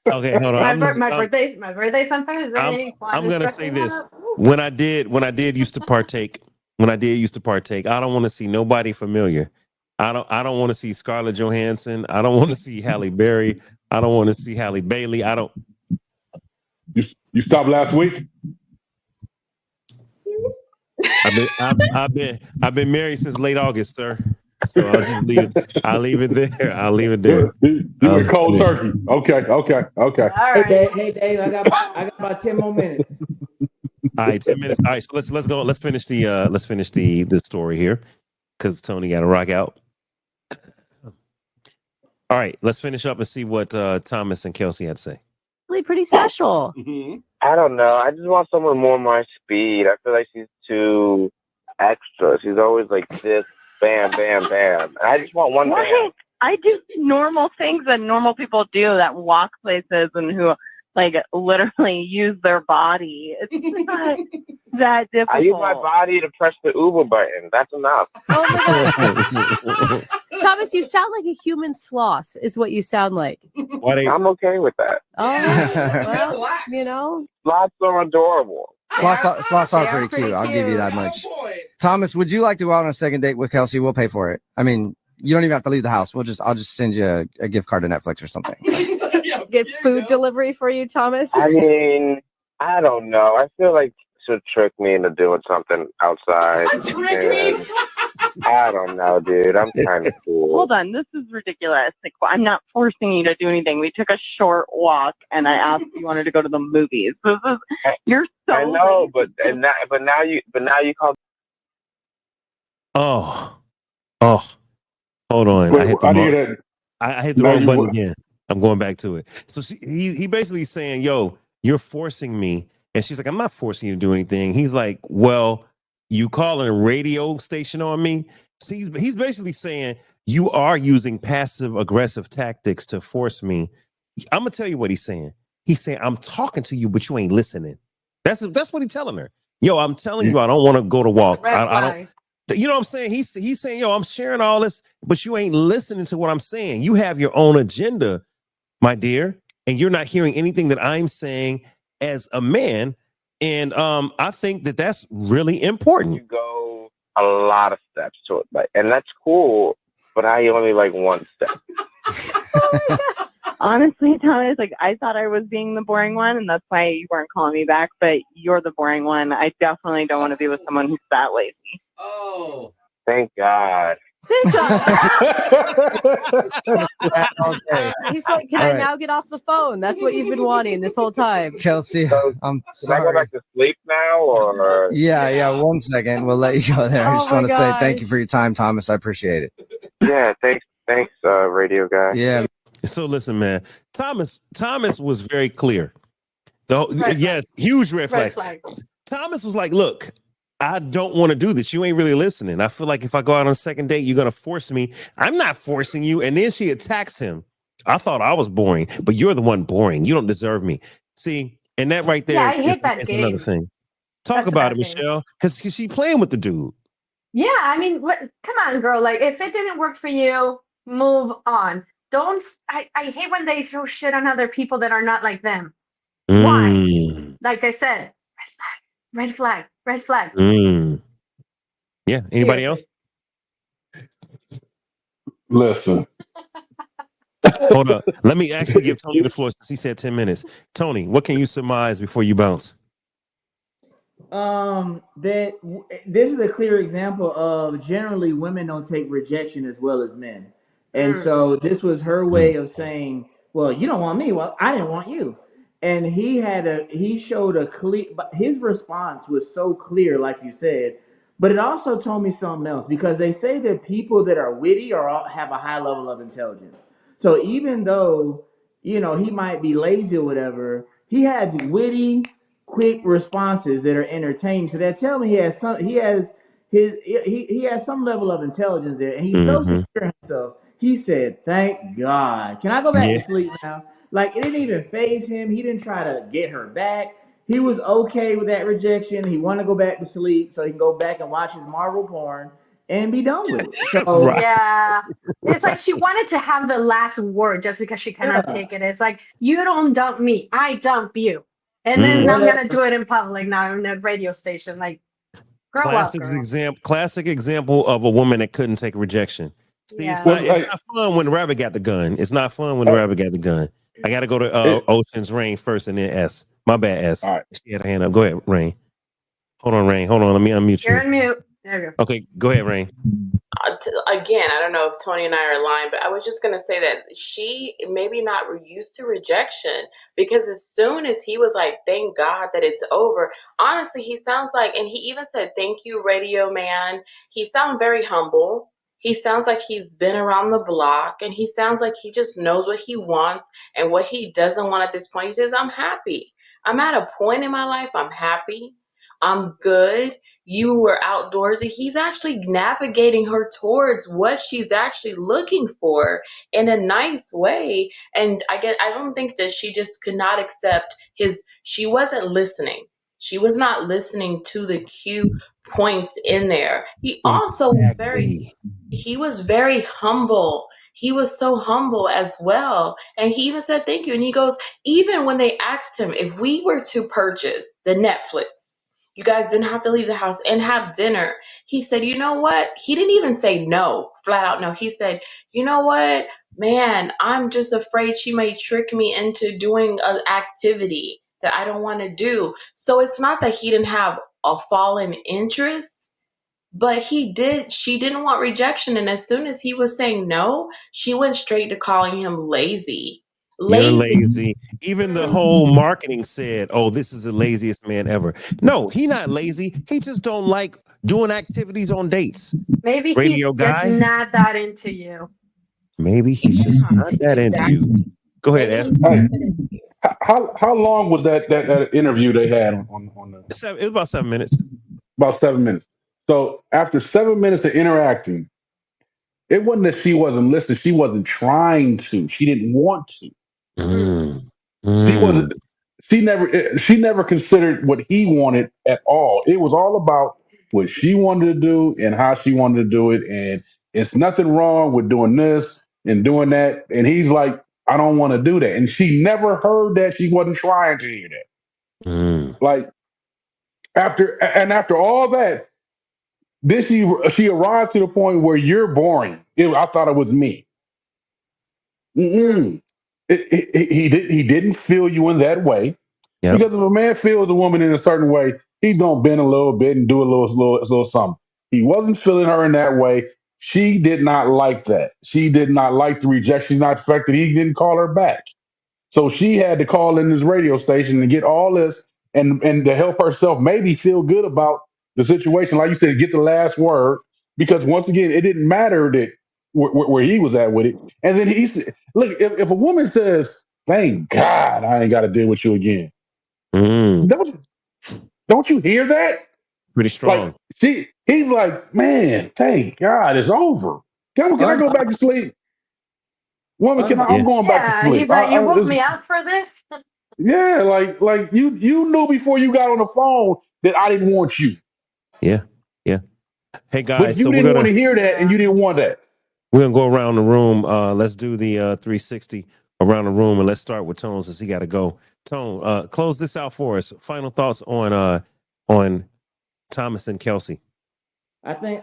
Okay, hold on. My birthday's on Thursday. I'm gonna say this. When I did used to partake, I don't want to see nobody familiar. I don't want to see Scarlett Johansson. I don't want to see Halle Berry. I don't want to see Halle Bailey. I don't. You stopped last week? I've been married since late August, sir. So I'll just leave it. I'll leave it there. You went cold turkey. Okay. All right. Hey Dave, I got about 10 more minutes. All right, 10 minutes. All right, so let's go. Let's finish the story here, because Tony got to rock out. All right, let's finish up and see what Thomas and Kelsey had to say. Really pretty special. I don't know. I just want someone more my speed. I feel like she's too extra. She's always like this, bam, bam, bam. And I just want one bam. I do normal things that normal people do that walk places and who like literally use their body. It's not that difficult. I use my body to press the Uber button. That's enough. Oh my God. Thomas, you sound like a human sloth is what you sound like. I'm okay with that. Oh, well, you know. Sloths are adorable. Sloths are pretty cute. I'll give you that much. Thomas, would you like to go out on a second date with Kelsey? We'll pay for it. I mean, you don't even have to leave the house. I'll just send you a gift card to Netflix or something. Get food delivery for you, Thomas? I mean, I don't know. I feel like she'll trick me into doing something outside. I don't know, dude. I'm kind of cool. Hold on, this is ridiculous. Like, I'm not forcing you to do anything. We took a short walk, and I asked if you wanted to go to the movies. You're so. I know, but now you call. Oh, hold on. Wait, I hit the wrong button again. I'm going back to it. So he basically saying, "Yo, you're forcing me," and she's like, "I'm not forcing you to do anything." He's like, "Well, you calling a radio station on me?" So he's basically saying you are using passive aggressive tactics to force me. I'm gonna tell you what he's saying. He's saying I'm talking to you, but you ain't listening. That's what he's telling her. Yo, I'm telling you, I don't want to go to walk. I don't. You know what I'm saying? He's saying, yo, I'm sharing all this, but you ain't listening to what I'm saying. You have your own agenda, my dear, and you're not hearing anything that I'm saying as a man. And I think that that's really important. You go a lot of steps to it, and that's cool, but I only like one step. Honestly, Thomas, like I thought I was being the boring one, and that's why you weren't calling me back. But you're the boring one. I definitely don't want to be with someone who's that lazy. Oh, thank God. He's like, can I now get off the phone? That's what you've been wanting this whole time. Kelsey, I'm sorry. Can I go back to sleep now, or? Yeah. 1 second. We'll let you go there. I just want to say thank you for your time, Thomas. I appreciate it. Yeah, thanks, radio guy. Yeah. So listen, man. Thomas was very clear. Yes, huge red flag. Thomas was like, look, I don't want to do this. You ain't really listening. I feel like if I go out on a second date, you're going to force me. I'm not forcing you. And then she attacks him. I thought I was boring, but you're the one boring. You don't deserve me. See, and that right there I hate that is game. another thing. Talk about it, Michelle, because she's playing with the dude. Yeah, I mean, come on, girl. Like, if it didn't work for you, move on. Don't. I hate when they throw shit on other people that are not like them. Why? Like I said, red flag. Yeah. Anybody else? Listen. Hold up. Let me actually give Tony the floor since he said 10 minutes. Tony, what can you surmise before you bounce? That this is a clear example of generally women don't take rejection as well as men. And so this was her way of saying, well, you don't want me. Well, I didn't want you. And he showed a clear, but his response was so clear, like you said, but it also told me something else, because they say that people that are witty have a high level of intelligence. So even though, he might be lazy or whatever, he had witty, quick responses that are entertaining. So that tells me he has some level of intelligence there, and he's so secure in himself. He said, "Thank God." Can I go back to sleep now? Like it didn't even faze him. He didn't try to get her back. He was okay with that rejection. He wanted to go back to sleep so he can go back and watch his Marvel porn and be done with it. So Right. Yeah. It's like she wanted to have the last word just because she cannot yeah, take it. It's like, you don't dump me, I dump you. And then I'm Mm. gonna do it in public now in a radio station. Like, grow up, Classic girl. example. Classic example of a woman that couldn't take rejection. See, it's Yeah. not. Well, It's not fun when the rabbit got the gun. It's not fun when the uh, rabbit got the gun. I got to go to it, Ocean's Rain first, and then S. My bad, S. all right. She had her hand up. Go ahead, Rain. Hold on, Rain. Hold on. Let me unmute You're you. on mute. There you go. Okay, go ahead, Rain. Again, I don't know if Tony and I are lying, but I was just going to say that she maybe not used to rejection, because as soon as he was like, thank God that it's over, honestly, he sounds like, and he even said, thank you, radio man. He sounds very humble. He sounds like he's been around the block, and he sounds like he just knows what he wants and what he doesn't want at this point. He says, I'm happy. I'm at a point in my life. I'm happy. I'm good. You were outdoorsy. He's actually navigating her towards what she's actually looking for in a nice way. And I don't think that she just could not accept she wasn't listening. She was not listening to the cue points in there. He also was Exactly. he was very humble. He was so humble as well. And he even said thank you. And he goes, even when they asked him if we were to purchase the Netflix, you guys didn't have to leave the house and have dinner. He said, you know what? He didn't even say no, flat out no. He said, you know what? Man, I'm just afraid she may trick me into doing an activity that I don't want to do. So it's not that he didn't have a fallen interest, but she didn't want rejection. And as soon as he was saying no, she went straight to calling him lazy. You're Lazy. lazy. Even the whole marketing said, "Oh, this is the laziest man ever." No, he not lazy. He just don't like doing activities on dates. Maybe he's Radio just guy. not that into you. Maybe he's just not that into Exactly. you. Go ahead, Maybe S. he's Hey, not into you. how long was that interview they had on the It was about 7 minutes. about 7 minutes? So after 7 minutes of interacting, it wasn't that she wasn't listening. She wasn't trying to. She didn't want to. Mm. She Mm. wasn't. She never considered what he wanted at all. It was all about what she wanted to do and how she wanted to do it. And it's nothing wrong with doing this and doing that. And he's like, I don't want to do that. And she never heard that. She wasn't trying to hear that. Mm. Like after all that, then she arrived to the point where you're boring. I thought it was me. Mm-mm. He didn't feel you in that way. Yep. Because if a man feels a woman in a certain way, he's gonna bend a little bit and do a little something. He wasn't feeling her in that way. She did not like that. She did not like the rejection, not the fact that he didn't call her back. So she had to call in this radio station and get all this and to help herself maybe feel good about the situation. Like you said, get the last word. Because once again, it didn't matter that where he was at with it. And then he said, look, if a woman says, thank God I ain't got to deal with you again, Mm. don't you hear that? Pretty Like strong. he's like, man, thank God it's over. Can I go back to sleep? Woman, Yeah. I'm going back to Yeah, he's sleep. like, you woke me up for this? Yeah, like you knew before you got on the phone that I didn't want you. Yeah. Yeah. Hey But guys, you so didn't want to hear that and Yeah. you didn't want that. we're gonna go around the room. Let's do the 360 around the room, and let's start with Tone since he got to go. Tone, close this out for us. Final thoughts on Thomas and Kelsey. I think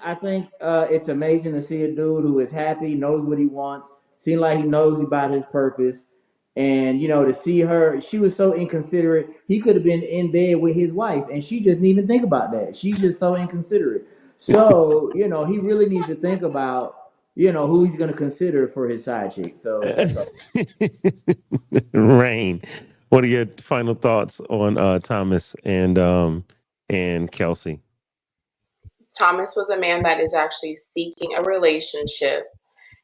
it's amazing to see a dude who is happy, knows what he wants, seems like he knows about his purpose, and to see her, she was so inconsiderate. He could have been in bed with his wife, and she just didn't even think about that. She's just so inconsiderate. So he really needs to think about who he's going to consider for his side chick. So Rain, what are your final thoughts on Thomas and Kelsey? Thomas was a man that is actually seeking a relationship,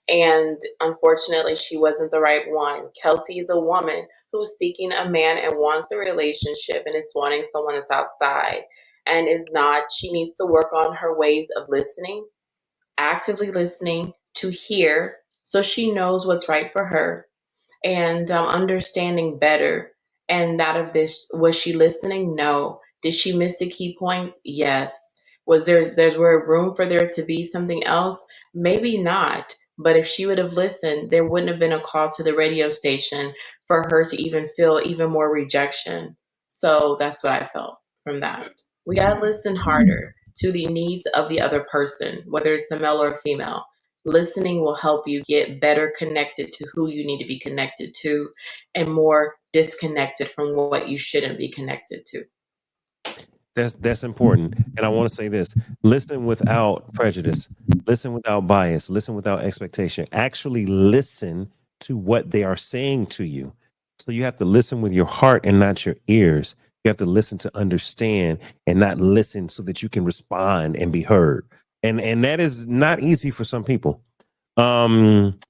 and unfortunately, she wasn't the right one. Kelsey is a woman who's seeking a man and wants a relationship and is wanting someone that's outside and is not. She needs to work on her ways of listening, actively listening to hear so she knows what's right for her. and understanding better. And out of this, was she listening? No. Did she miss the key points? Yes. Was there's where room for there to be something else? Maybe not. But if she would have listened, there wouldn't have been a call to the radio station for her to even feel even more rejection. So that's what I felt from that. We got to listen harder to the needs of the other person, whether it's the male or female. Listening will help you get better connected to who you need to be connected to and more disconnected from what you shouldn't be connected to. That's important. And I want to say this: listen without prejudice, listen without bias, listen without expectation. Actually listen to what they are saying to you. So you have to listen with your heart and not your ears. You have to listen to understand and not listen so that you can respond and be heard. And that is not easy for some people.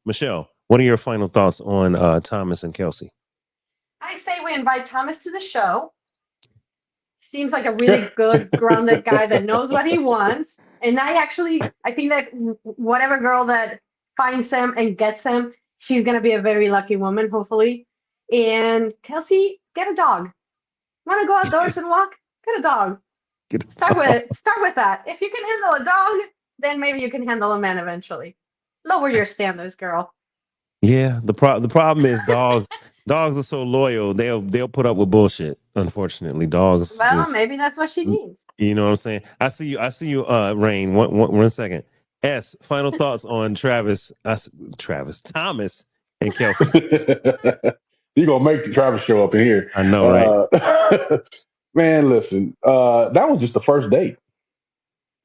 Michelle, what are your final thoughts on Thomas and Kelsey? I say we invite Thomas to the show. Seems like a really good, grounded guy that knows what he wants. And I think that whatever girl that finds him and gets him, she's going to be a very lucky woman, hopefully. And Kelsey, get a dog. Want to go outdoors and walk? Get a dog. Start with that. If you can handle a dog, then maybe you can handle a man eventually. Lower your standards, girl. Yeah, the problem is dogs. Dogs are so loyal. They'll put up with bullshit. Unfortunately, dogs. Well, maybe that's what she needs. You know what I'm saying? I see you. Rain. One second. S. Final thoughts on Thomas, and Kelsey. You gonna make the Travis show up in here? I know, right? Man, listen. That was just the first date.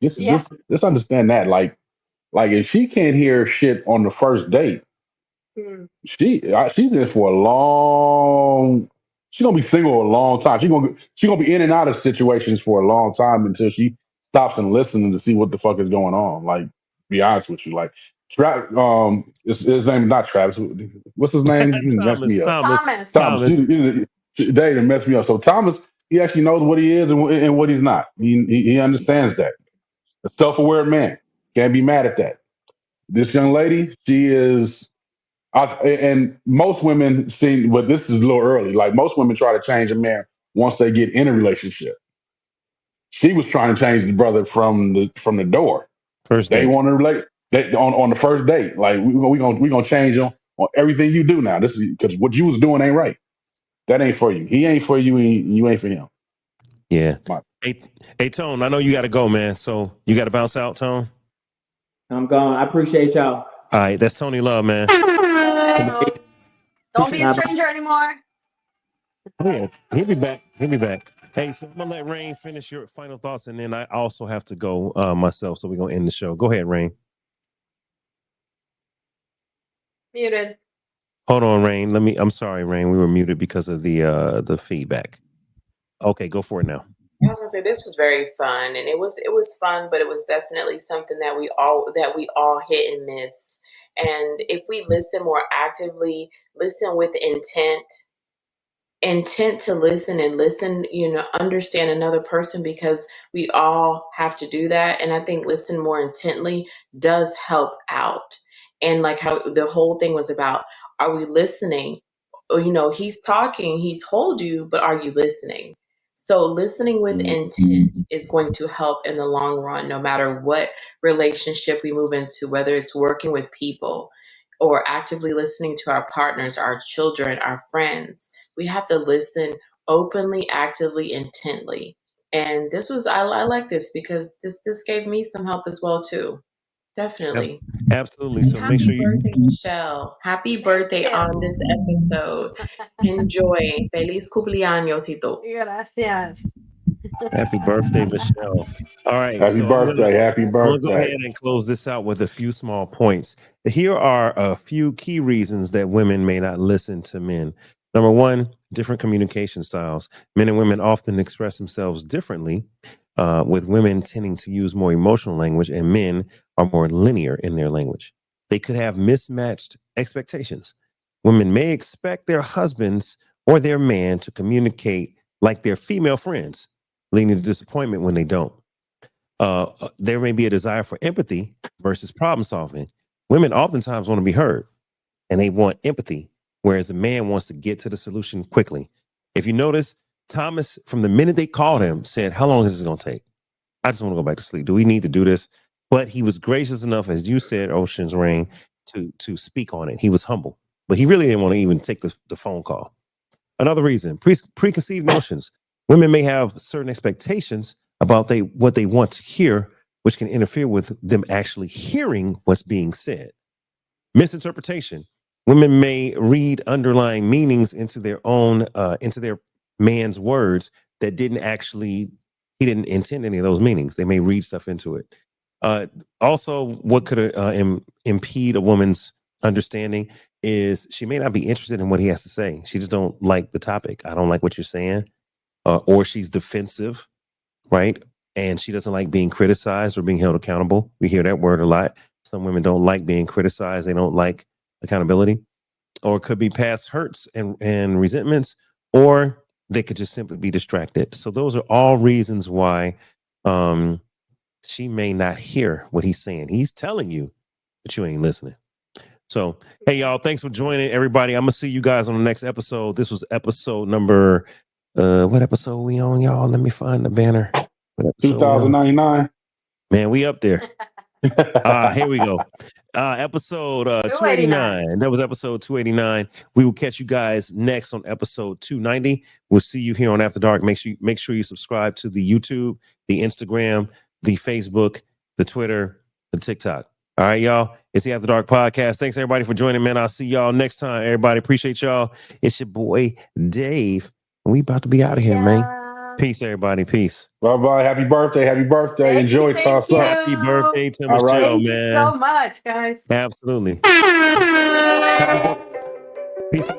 Just understand that. Like if she can't hear shit on the first date, she's in for a long. She's gonna be single a long time. She's gonna be in and out of situations for a long time until she stops and listening to see what the fuck is going on. Like, be honest with you, like. His name is not Travis. What's his name? You messed me up. Thomas. They done messed me up. So Thomas, he actually knows what he is and what he's not. He understands that. A self-aware man. Can't be mad at that. This young lady, she is. And most women see, but this is a little early. Like most women try to change a man once they get in a relationship. She was trying to change the brother from the door. First date. They want to relate. They, on the first date, like we gonna change on everything you do now. This is because what you was doing ain't right. That ain't for you. He ain't for you. And you ain't for him. Yeah. Hey, Tone. I know you got to go, man. So you got to bounce out, Tone. I'm gone. I appreciate y'all. All right, that's Tony Love, man. Don't be a stranger anymore. Oh, yeah, he'll be back. Hey, so I'm gonna let Rain finish your final thoughts, and then I also have to go myself. So we're gonna end the show. Go ahead, Rain. Muted. Hold on, Rain. I'm sorry, Rain. We were muted because of the feedback. Okay, go for it now. I was gonna say this was very fun, and it was fun, but it was definitely something that we all hit and miss. And if we listen more actively, listen with intent to listen and understand another person, because we all have to do that. And I think listen more intently does help out. And like how the whole thing was about, are we listening? He's talking, he told you, but are you listening? So listening with intent is going to help in the long run, no matter what relationship we move into, whether it's working with people or actively listening to our partners, our children, our friends. We have to listen openly, actively, intently. And this was I like this because this gave me some help as well too. Definitely. Absolutely. So Happy make sure birthday, Michelle. Happy birthday on this episode. Enjoy. Feliz cumpleañosito. Gracias. Happy birthday, Michelle. All right. Happy birthday. Happy I'm going to go birthday. ahead and close this out with a few small points. Here are a few key reasons that women may not listen to men. Number one, different communication styles. Men and women often express themselves differently, with women tending to use more emotional language and men are more linear in their language. They could have mismatched expectations. Women may expect their husbands or their man to communicate like their female friends, leading to disappointment when they don't. There may be a desire for empathy versus problem solving. Women oftentimes want to be heard and they want empathy whereas the man wants to get to the solution quickly. If you notice, Thomas, from the minute they called him, said, how long is this going to take? I just want to go back to sleep. Do we need to do this? But he was gracious enough, as you said, Ocean's Rain, to speak on it. He was humble, but he really didn't want to even take the phone call. Another reason, preconceived notions. Women may have certain expectations about what they want to hear, which can interfere with them actually hearing what's being said. Misinterpretation. Women may read underlying meanings into their man's words that he didn't intend any of those meanings. They may read stuff into it. Also, what could impede a woman's understanding is she may not be interested in what he has to say. She just don't like the topic. I don't like what you're saying. Or she's defensive, right? And she doesn't like being criticized or being held accountable. We hear that word a lot. Some women don't like being criticized. They don't like accountability. Or it could be past hurts and resentments, or they could just simply be distracted. So those are all reasons why she may not hear what he's saying. He's telling you, but you ain't listening. So, hey, y'all, thanks for joining, everybody. I'm going to see you guys on the next episode. This was episode number, what episode we on, y'all? Let me find the banner. 2099. Man, we up there. Here we go. Episode 289. That was episode 289. We will catch you guys next on episode 290. We'll see you here on After Dark. Make sure you subscribe to the YouTube, the Instagram, the Facebook, the Twitter, the TikTok. All right, y'all. It's the After Dark Podcast. Thanks, everybody, for joining, man. I'll see y'all next time. Everybody, appreciate y'all. It's your boy, Dave. And we about to be out of here, man. Peace, everybody. Peace. Bye-bye. Happy birthday. Happy birthday. Enjoy. Toss up. Happy birthday to Michelle, Thank man. you so much, guys. Absolutely. Peace.